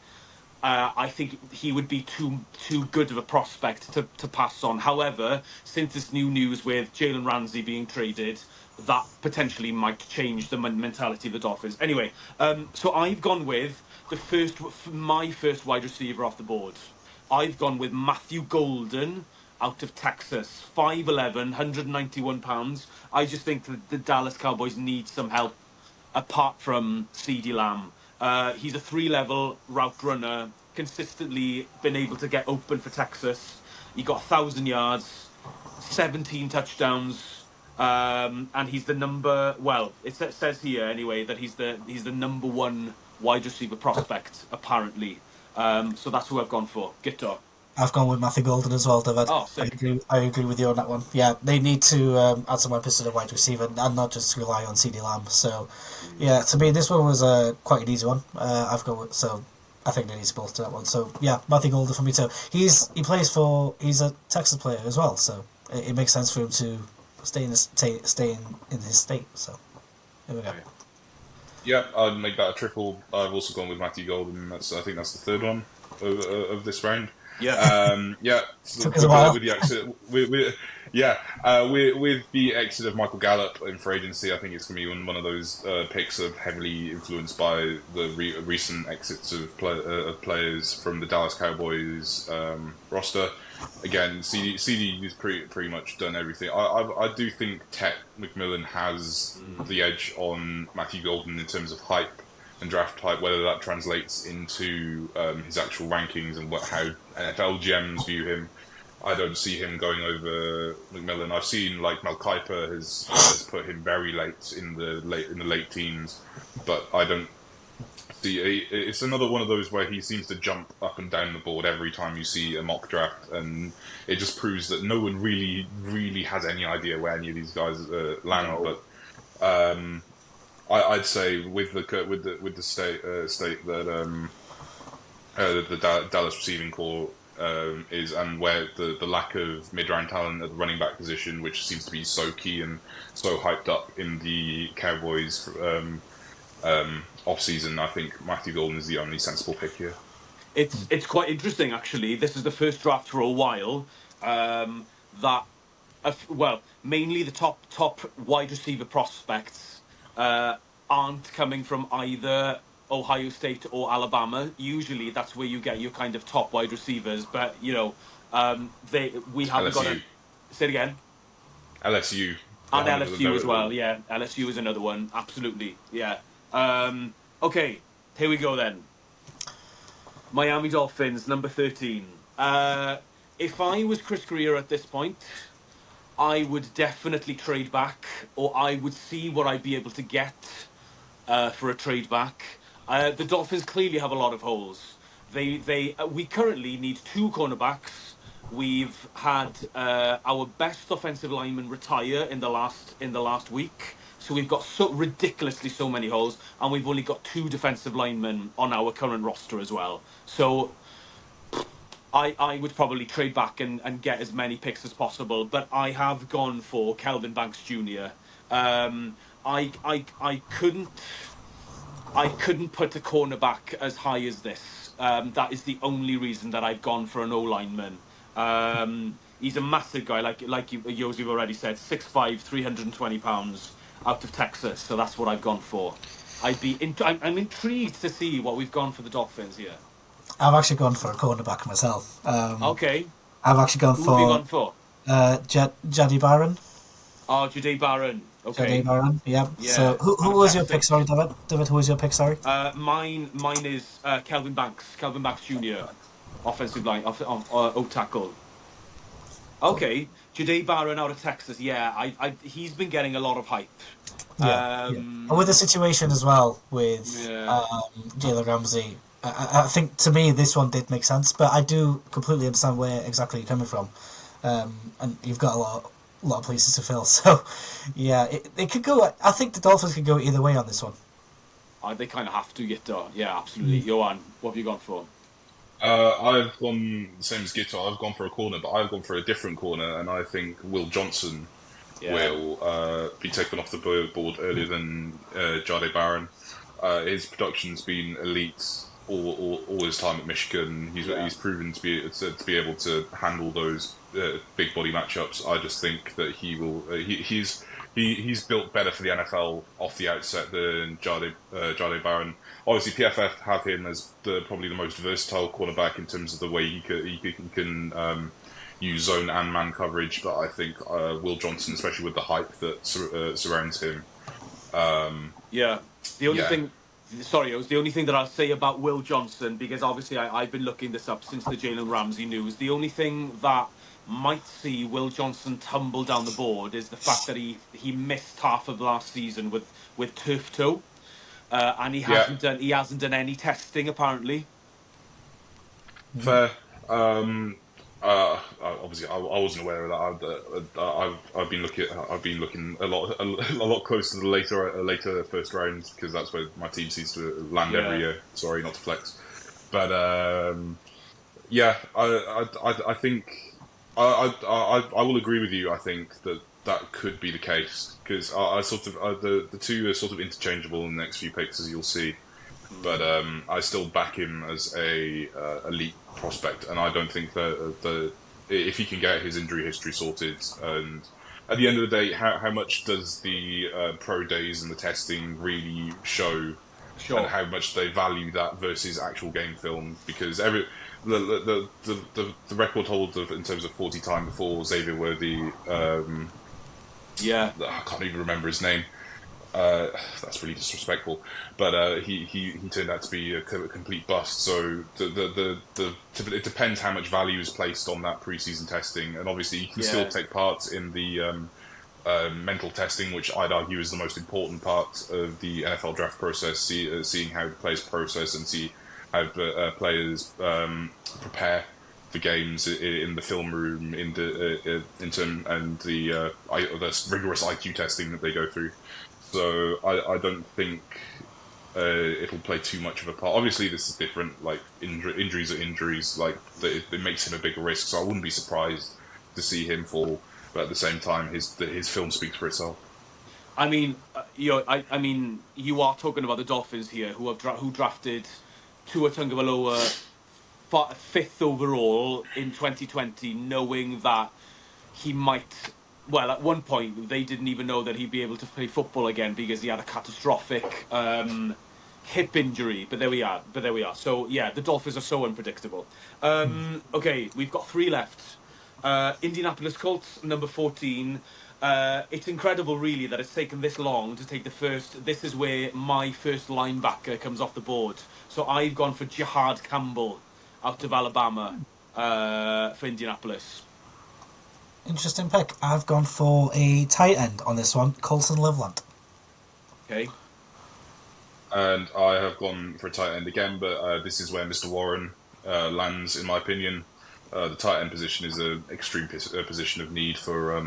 I think he would be too good of a prospect to pass on. However, since this new news with Jalen Ramsey being traded, that potentially might change the mentality of the Dolphins. Anyway, so I've gone with my first wide receiver off the board. I've gone with Matthew Golden out of Texas, 5'11", 191 pounds. I just think that the Dallas Cowboys need some help apart from CeeDee Lamb. He's a 3-level route runner, consistently been able to get open for Texas. He got 1,000 yards, 17 touchdowns, and he's the number. Well, it says here anyway that he's the number one wide receiver prospect apparently. So that's who I've gone for. Guto. I've gone with Matthew Golden as well, David. Oh, sick. I agree with you on that one. Yeah, they need to add some weapons to the wide receiver and not just rely on CD Lamb. So, yeah, to me, this one was quite an easy one. I've gone with, so I think they need to bolster that one. So, yeah, Matthew Golden for me too. He's a Texas player as well, so it makes sense for him to stay in his state. So, here we go. Yeah, I'd make that a triple. I've also gone with Matthew Golden. I think that's the third one of this round. Yeah. Yeah. So Took us a while. with the exit, with the exit of Michael Gallup in free agency, I think it's going to be one of those picks of heavily influenced by the recent exits of players from the Dallas Cowboys roster. Again, CD has pretty much done everything. I do think Tech McMillan has the edge on Matthew Golden in terms of hype and draft hype. Whether that translates into his actual rankings and how NFL GMs view him, I don't see him going over McMillan. I've seen like Mel Kiper has put him very late in the late teens, but I don't. It's another one of those where he seems to jump up and down the board every time you see a mock draft, and it just proves that no one really has any idea where any of these guys land. No. But I'd say with the state that the Dallas receiving core is, and where the lack of mid-round talent at the running back position, which seems to be so key and so hyped up in the Cowboys off-season, I think Matthew Golden is the only sensible pick here. It's quite interesting actually. This is the first draft for a while that, mainly the top wide receiver prospects aren't coming from either Ohio State or Alabama. Usually, that's where you get your kind of top wide receivers. But we haven't got LSU. a. Say it again. LSU. And LSU as well. Yeah, LSU is another one. Absolutely. Yeah. Okay, here we go then. Miami Dolphins, number 13. If I was Chris Greer at this point, I would definitely trade back, or I would see what I'd be able to get for a trade back. The Dolphins clearly have a lot of holes. We currently need 2 cornerbacks. We've had our best offensive lineman retire in the last week. So we've got so ridiculously so many holes, and we've only got 2 defensive linemen on our current roster as well. So I would probably trade back and get as many picks as possible, but I have gone for Kelvin Banks Jr. I couldn't put a cornerback as high as this. That is the only reason that I've gone for an O-lineman. He's a massive guy, you've already said, 6'5", 320 pounds, out of Texas. So that's what I've gone for. I'm intrigued to see what we've gone for the Dolphins here. I've actually gone for a cornerback myself. Okay, I've actually gone who have you for gone for? Jaddy Barron. Oh, Jade Barron. Jaddy Okay, Barron, yeah. So yeah, who was your pick? fantastic. Sorry, David. David, who was your pick? Sorry. Mine is Kelvin Banks. Kelvin Banks Jr. Offensive line, O tackle. Cool. Okay, Jade Barron out of Texas. Yeah, he's been getting a lot of hype. Yeah, yeah. And with the situation as well with Yeah. Jalen Ramsey, I think to me this one did make sense, but I do completely understand where exactly you're coming from, and you've got a lot of places to fill. So, yeah, it could go. I think the Dolphins could go either way on this one. They kind of have to get done. Yeah, absolutely. Ioan, what have you gone for? I've gone the same as Guto. I've gone for a corner, but I've gone for a different corner, and I think Will Johnson Yeah. will be taken off the board earlier than Jade Barron. His production's been elite all his time at Michigan. He's proven to be able to handle those big body matchups. I just think that he will. He's built better for the NFL off the outset than Jade Barron. Obviously, PFF have him as probably the most versatile cornerback in terms of the way he can use zone and man coverage. But I think Will Johnson, especially with the hype that surrounds him. Yeah. The only Yeah. thing. Sorry, it was the only thing that I'll say about Will Johnson, because obviously I've been looking this up since the Jalen Ramsey news. The only thing that might see Will Johnson tumble down the board is the fact that he missed half of last season with turf toe, and he hasn't done any testing apparently. Fair. Obviously, I wasn't aware of that. I've been looking a lot closer to the later first round, because that's where my team seems to land every year. Sorry, not to flex, but yeah, I think I will agree with you. I think that could be the case, because I sort of the two are sort of interchangeable in the next few picks, as you'll see. But I still back him as a elite prospect, and I don't think that if he can get his injury history sorted, and at the end of the day, how much does the pro days and the testing really show, and how much they value that versus actual game film? Because the record holder in terms of 40 time before Xavier Worthy, I can't even remember his name. That's really disrespectful, but he turned out to be a complete bust. So it depends how much value is placed on that preseason testing, and obviously you can still take part in the mental testing, which I'd argue is the most important part of the NFL draft process. Seeing how the players process and see how players prepare for games in the film room, and the rigorous IQ testing that they go through. So I don't think it'll play too much of a part. Obviously, this is different. Like injuries are injuries. Like it makes him a bigger risk. So I wouldn't be surprised to see him fall. But at the same time, his film speaks for itself. I mean, you are talking about the Dolphins here, who drafted Tua Tagovailoa 5th overall in 2020, knowing that he might. Well, at one point, they didn't even know that he'd be able to play football again because he had a catastrophic hip injury. But there we are. So, yeah, the Dolphins are so unpredictable. Okay, we've got 3 left. Indianapolis Colts, number 14. It's incredible, really, that it's taken this long to take the first. This is where my first linebacker comes off the board. So I've gone for Jihad Campbell out of Alabama for Indianapolis. Interesting pick. I've gone for a tight end on this one, Colson Loveland. Okay. And I have gone for a tight end again, but this is where Mr. Warren lands, in my opinion. The tight end position is an extreme position of need for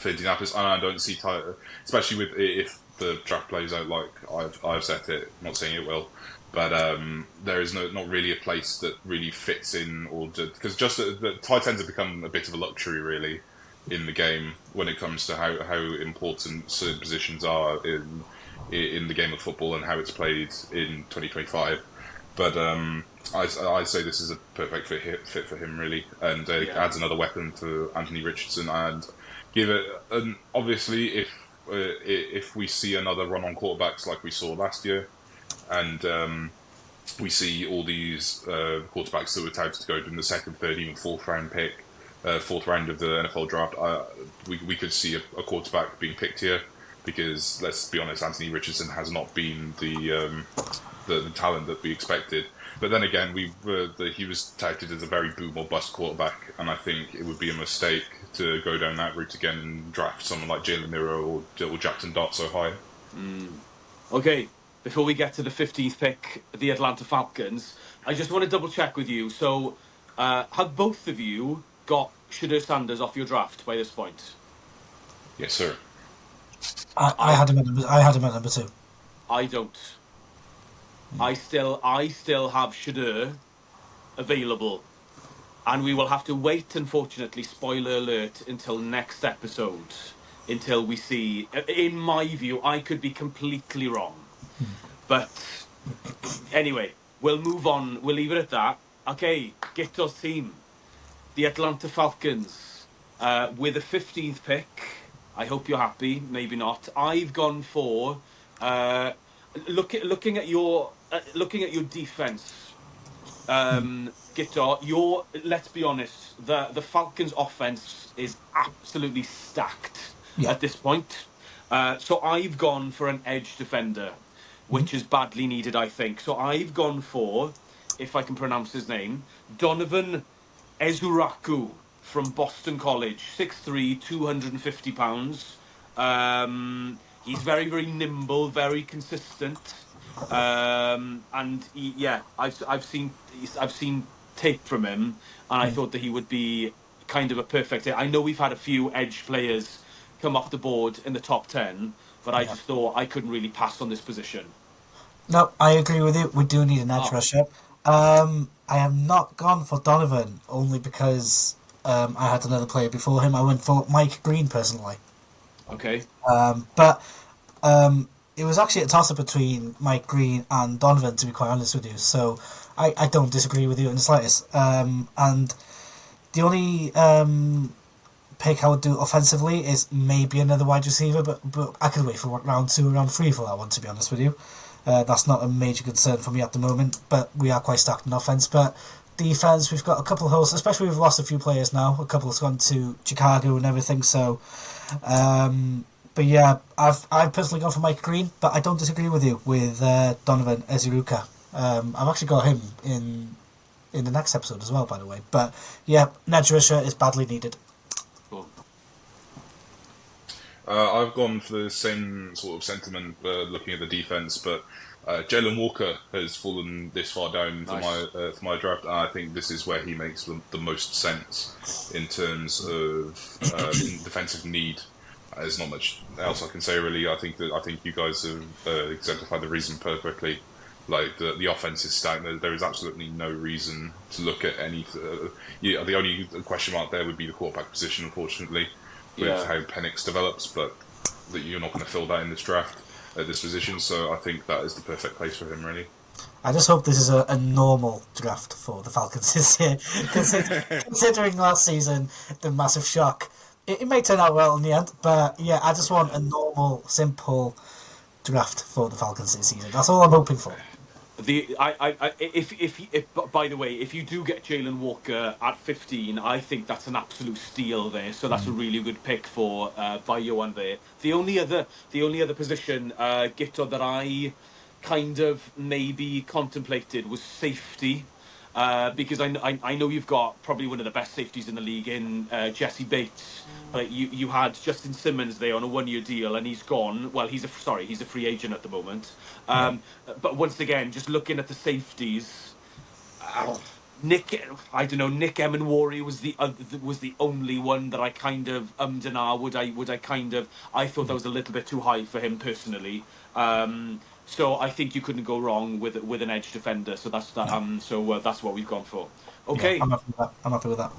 Indianapolis, and I don't see tight, especially if the draft plays out like I've set it. I'm not saying it will, but there is not really a place that really fits in, or because just the tight ends have become a bit of a luxury really in the game when it comes to how important certain positions are in the game of football and how it's played in 2025. But I say this is a perfect fit for him, really, and Yeah. adds another weapon for Anthony Richardson. And give it, and obviously, if we see another run on quarterbacks like we saw last year, and we see all these quarterbacks that were touted to go in the second, third, even fourth round pick, fourth round of the NFL draft, we could see a quarterback being picked here. Because let's be honest, Anthony Richardson has not been the talent that we expected. But then again, he was touted as a very boom or bust quarterback, and I think it would be a mistake to go down that route again and draft someone like Jalen Miro or Jackson Dart so high. Okay, before we get to the 15th pick, the Atlanta Falcons, I just want to double check with you. So, have both of you got Shadur Sanders off your draft by this point? Yes, sir. I had him at number 2. I don't. I still have Shadur available, and we will have to wait. Unfortunately, spoiler alert, until next episode, until we see. In my view, I could be completely wrong, but anyway, we'll move on. We'll leave it at that. Okay, Guto's team, the Atlanta Falcons, with the 15th pick. I hope you're happy. Maybe not. I've gone for looking at your defense. Guto, let's be honest. The Falcons' offense is absolutely stacked at this point. So I've gone for an edge defender, which is badly needed, I think. So I've gone for, if I can pronounce his name, Donovan Ezuraku from Boston College, 6'3", 250 pounds. He's very, very nimble, very consistent. And I've seen tape from him, and I thought that he would be kind of a perfect. I know we've had a few edge players come off the board in the top 10, but I just thought I couldn't really pass on this position. No, I agree with you. We do need an edge rusher. I have not gone for Donovan only because I had another player before him. I went for Mike Green personally. Okay. But it was actually a toss-up between Mike Green and Donovan, to be quite honest with you. So I don't disagree with you in the slightest. And the only pick I would do offensively is maybe another wide receiver, but I could wait for round 2 or round 3 for that one, to be honest with you. That's not a major concern for me at the moment, but we are quite stacked in offense. But defense, we've got a couple of holes, especially we've lost a few players now. A couple have gone to Chicago and everything. So, but yeah, I've personally gone for Mike Green, but I don't disagree with you with Donovan Ezeuruka. I've actually got him in the next episode as well, by the way. But yeah, Nedge Rusher is badly needed. Cool. I've gone for the same sort of sentiment looking at the defense, but Jalen Walker has fallen this far down for my draft. And I think this is where he makes the most sense in terms of defensive need. There's not much else I can say really. I think you guys have exemplified the reason perfectly. Like the offense is stagnant. There is absolutely no reason to look at any. The only question mark there would be the quarterback position, unfortunately, with how Penix develops. But that you're not going to fill that in this draft at this position. So I think that is the perfect place for him, really. I just hope this is a normal draft for the Falcons this year, considering last season the massive shock. It may turn out well in the end, but yeah, I just want a normal, simple draft for the Falcons this season. That's all I'm hoping for. If by the way, if you do get Jalen Walker at 15, I think that's an absolute steal there. So that's a really good pick for by Ioan there. The only other position, Guto, that I kind of maybe contemplated was safety. Because I know you've got probably one of the best safeties in the league in Jesse Bates, but you had Justin Simmons there on a 1-year deal, and he's gone. Well, he's a free agent at the moment. But once again, just looking at the safeties, Nick Emenwari was the only one that I kind of and I thought that was a little bit too high for him personally. So I think you couldn't go wrong with an edge defender. So that's that. That's what we've gone for. Okay, Yeah, I'm happy with that.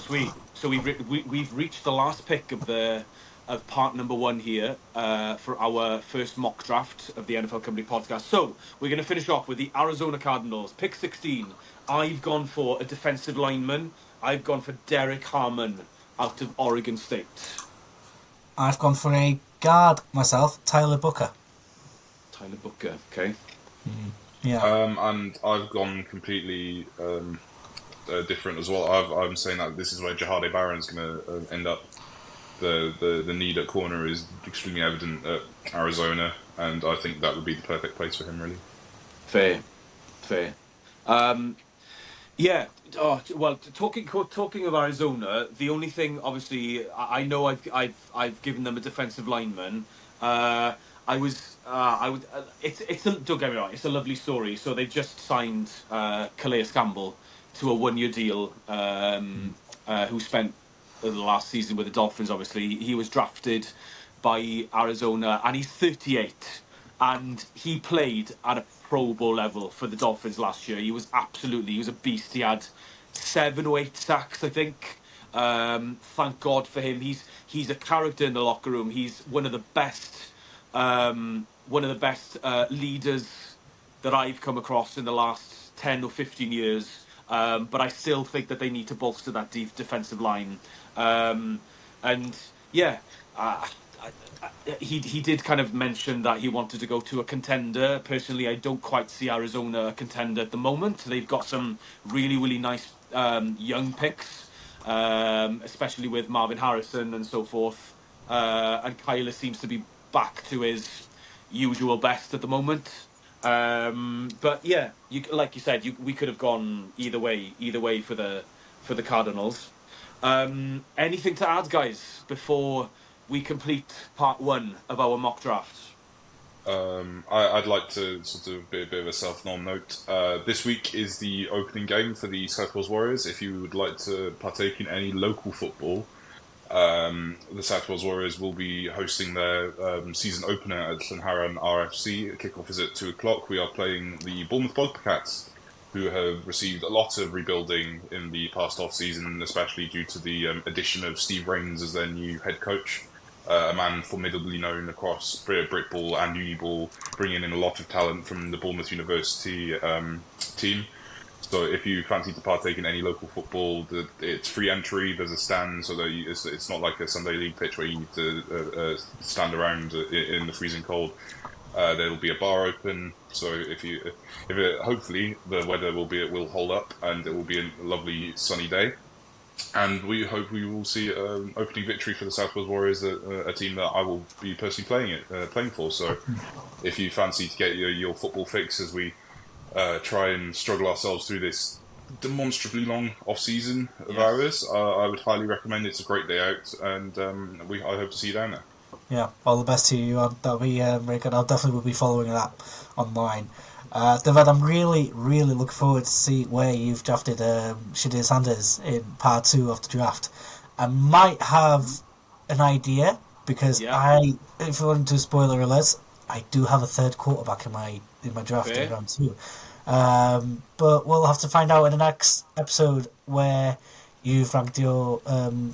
Sweet. So we've reached the last pick of the of part number 1 here for our first mock draft of the NFL Cymru podcast. So we're going to finish off with the Arizona Cardinals, pick 16. I've gone for a defensive lineman. I've gone for Derek Harmon out of Oregon State. I've gone for a guard myself, Tyler Booker. Tyler Booker, okay. Yeah. And I've gone completely different as well. I'm saying that this is where Jahade Barron's going to end up. The need at corner is extremely evident at Arizona, and I think that would be the perfect place for him, really. Fair. Yeah. Oh, well, talking of Arizona, the only thing, obviously, I know I've given them a defensive lineman. Don't get me wrong, it's a lovely story. So they've just signed Calais Campbell to a 1-year deal. Who spent the last season with the Dolphins. Obviously, he was drafted by Arizona, and he's 38. And he played at a Pro Bowl level for the Dolphins last year. He was a beast. He had 7 or 8 sacks, I think. Thank God for him. He's a character in the locker room. He's one of the best leaders that I've come across in the last 10 or 15 years. But I still think that they need to bolster that deep defensive line. And yeah, he did kind of mention that he wanted to go to a contender. Personally, I don't quite see Arizona a contender at the moment. They've got some really, really nice young picks, especially with Marvin Harrison and so forth. And Kyler seems to be back to his usual best at the moment. But yeah, like you said, we could have gone either way for the Cardinals. Anything to add, guys, before we complete part 1 of our mock draft? I'd like to sort of be a bit of a self-norm note. This week is the opening game for the South Wales Warriors. If you would like to partake in any local football, the South Wales Warriors will be hosting their season opener at Llanharan RFC. Kickoff is at 2:00. We are playing the Bournemouth Bobcats, who have received a lot of rebuilding in the past off-season, especially due to the addition of Steve Rains as their new head coach. A man formidably known across Britball and Uniball, bringing in a lot of talent from the Bournemouth University team. So if you fancy to partake in any local football, it's free entry. There's a stand, so that it's not like a Sunday league pitch where you need to stand around in the freezing cold. There will be a bar open, so hopefully the weather will hold up and it will be a lovely sunny day. And we hope we will see an opening victory for the South Wales Warriors, a team that I will be personally playing for. So, if you fancy to get your football fix as we try and struggle ourselves through this demonstrably long off-season of ours, I would highly recommend. It's a great day out, and I hope to see you down there. Yeah, all the best to you. That'll be very good. I'll definitely be following that online. Dyfed, I'm really, really looking forward to see where you've drafted Shadir Sanders in part 2 of the draft. I might have an idea because if I want to do spoiler alerts, I do have a third quarterback in my draft in round 2. But we'll have to find out in the next episode where you've ranked your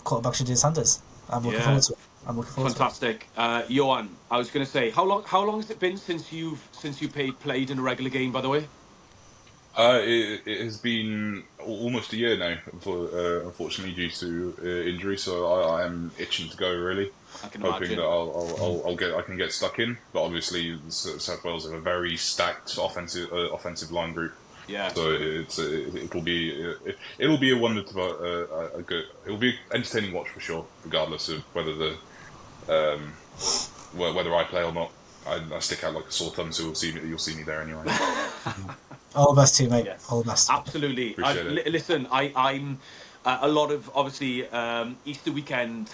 quarterback Shadir Sanders. I'm looking forward to it. Fantastic. Ioan, I was going to say, how long has it been since you played in a regular game, by the way? It has been almost a year now, unfortunately, due to injury. So I am itching to go, really. I can hoping imagine that I can get stuck in. But obviously, South Wales have a very stacked offensive line group. Yeah. So it'll be a wonderful, it'll be entertaining watch for sure, regardless of whether whether I play or not. I stick out like a sore thumb, so you'll see me there anyway. All the best to you, mate. Yes. All the best. Absolutely. Listen, I'm a lot of, obviously, Easter weekend.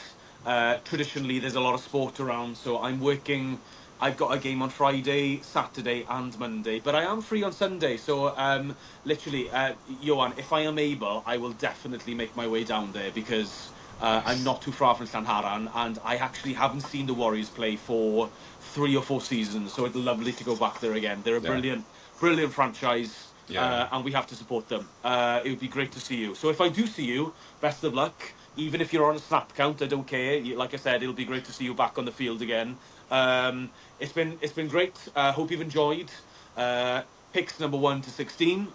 Traditionally, there's a lot of sport around, so I'm working. I've got a game on Friday, Saturday, and Monday, but I am free on Sunday. So, literally, Ioan, if I am able, I will definitely make my way down there because I'm not too far from Llanharan, and I actually haven't seen the Warriors play for 3 or 4 seasons. So it's lovely to go back there again. They're a brilliant franchise, and we have to support them. It would be great to see you. So if I do see you, best of luck. Even if you're on a snap count, I don't care. Like I said, it'll be great to see you back on the field again. It's been great. Hope you've enjoyed. Picks number 1 to 16.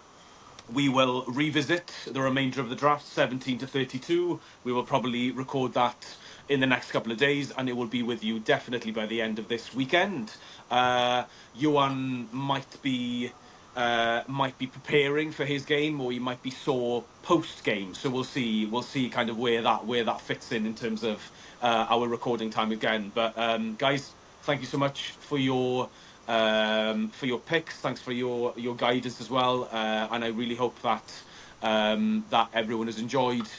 We will revisit the remainder of the draft, 17 to 32. We will probably record that in the next couple of days, and it will be with you definitely by the end of this weekend. Ioan might be preparing for his game, or he might be sore post game. So we'll see. We'll see kind of where that fits in terms of our recording time again. But guys, thank you so much for your picks. Thanks for your guidance as well. And I really hope that that everyone has enjoyed.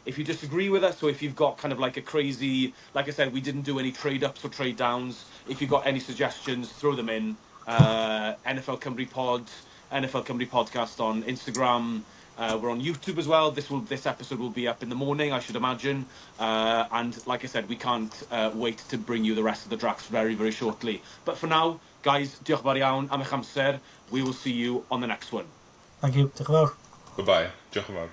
If you disagree with us, or if you've got kind of like a crazy, like I said, we didn't do any trade ups or trade downs. If you've got any suggestions, throw them in. NFL Cymru Pod, NFL Cymru Podcast on Instagram. We're on YouTube as well. This episode will be up in the morning, I should imagine. And like I said, we can't wait to bring you the rest of the drafts very, very shortly. But for now, guys, diolch yn fawr iawn am eich amser. We will see you on the next one. Thank you. Diolch yn fawr. Bye bye. Diolch yn fawr.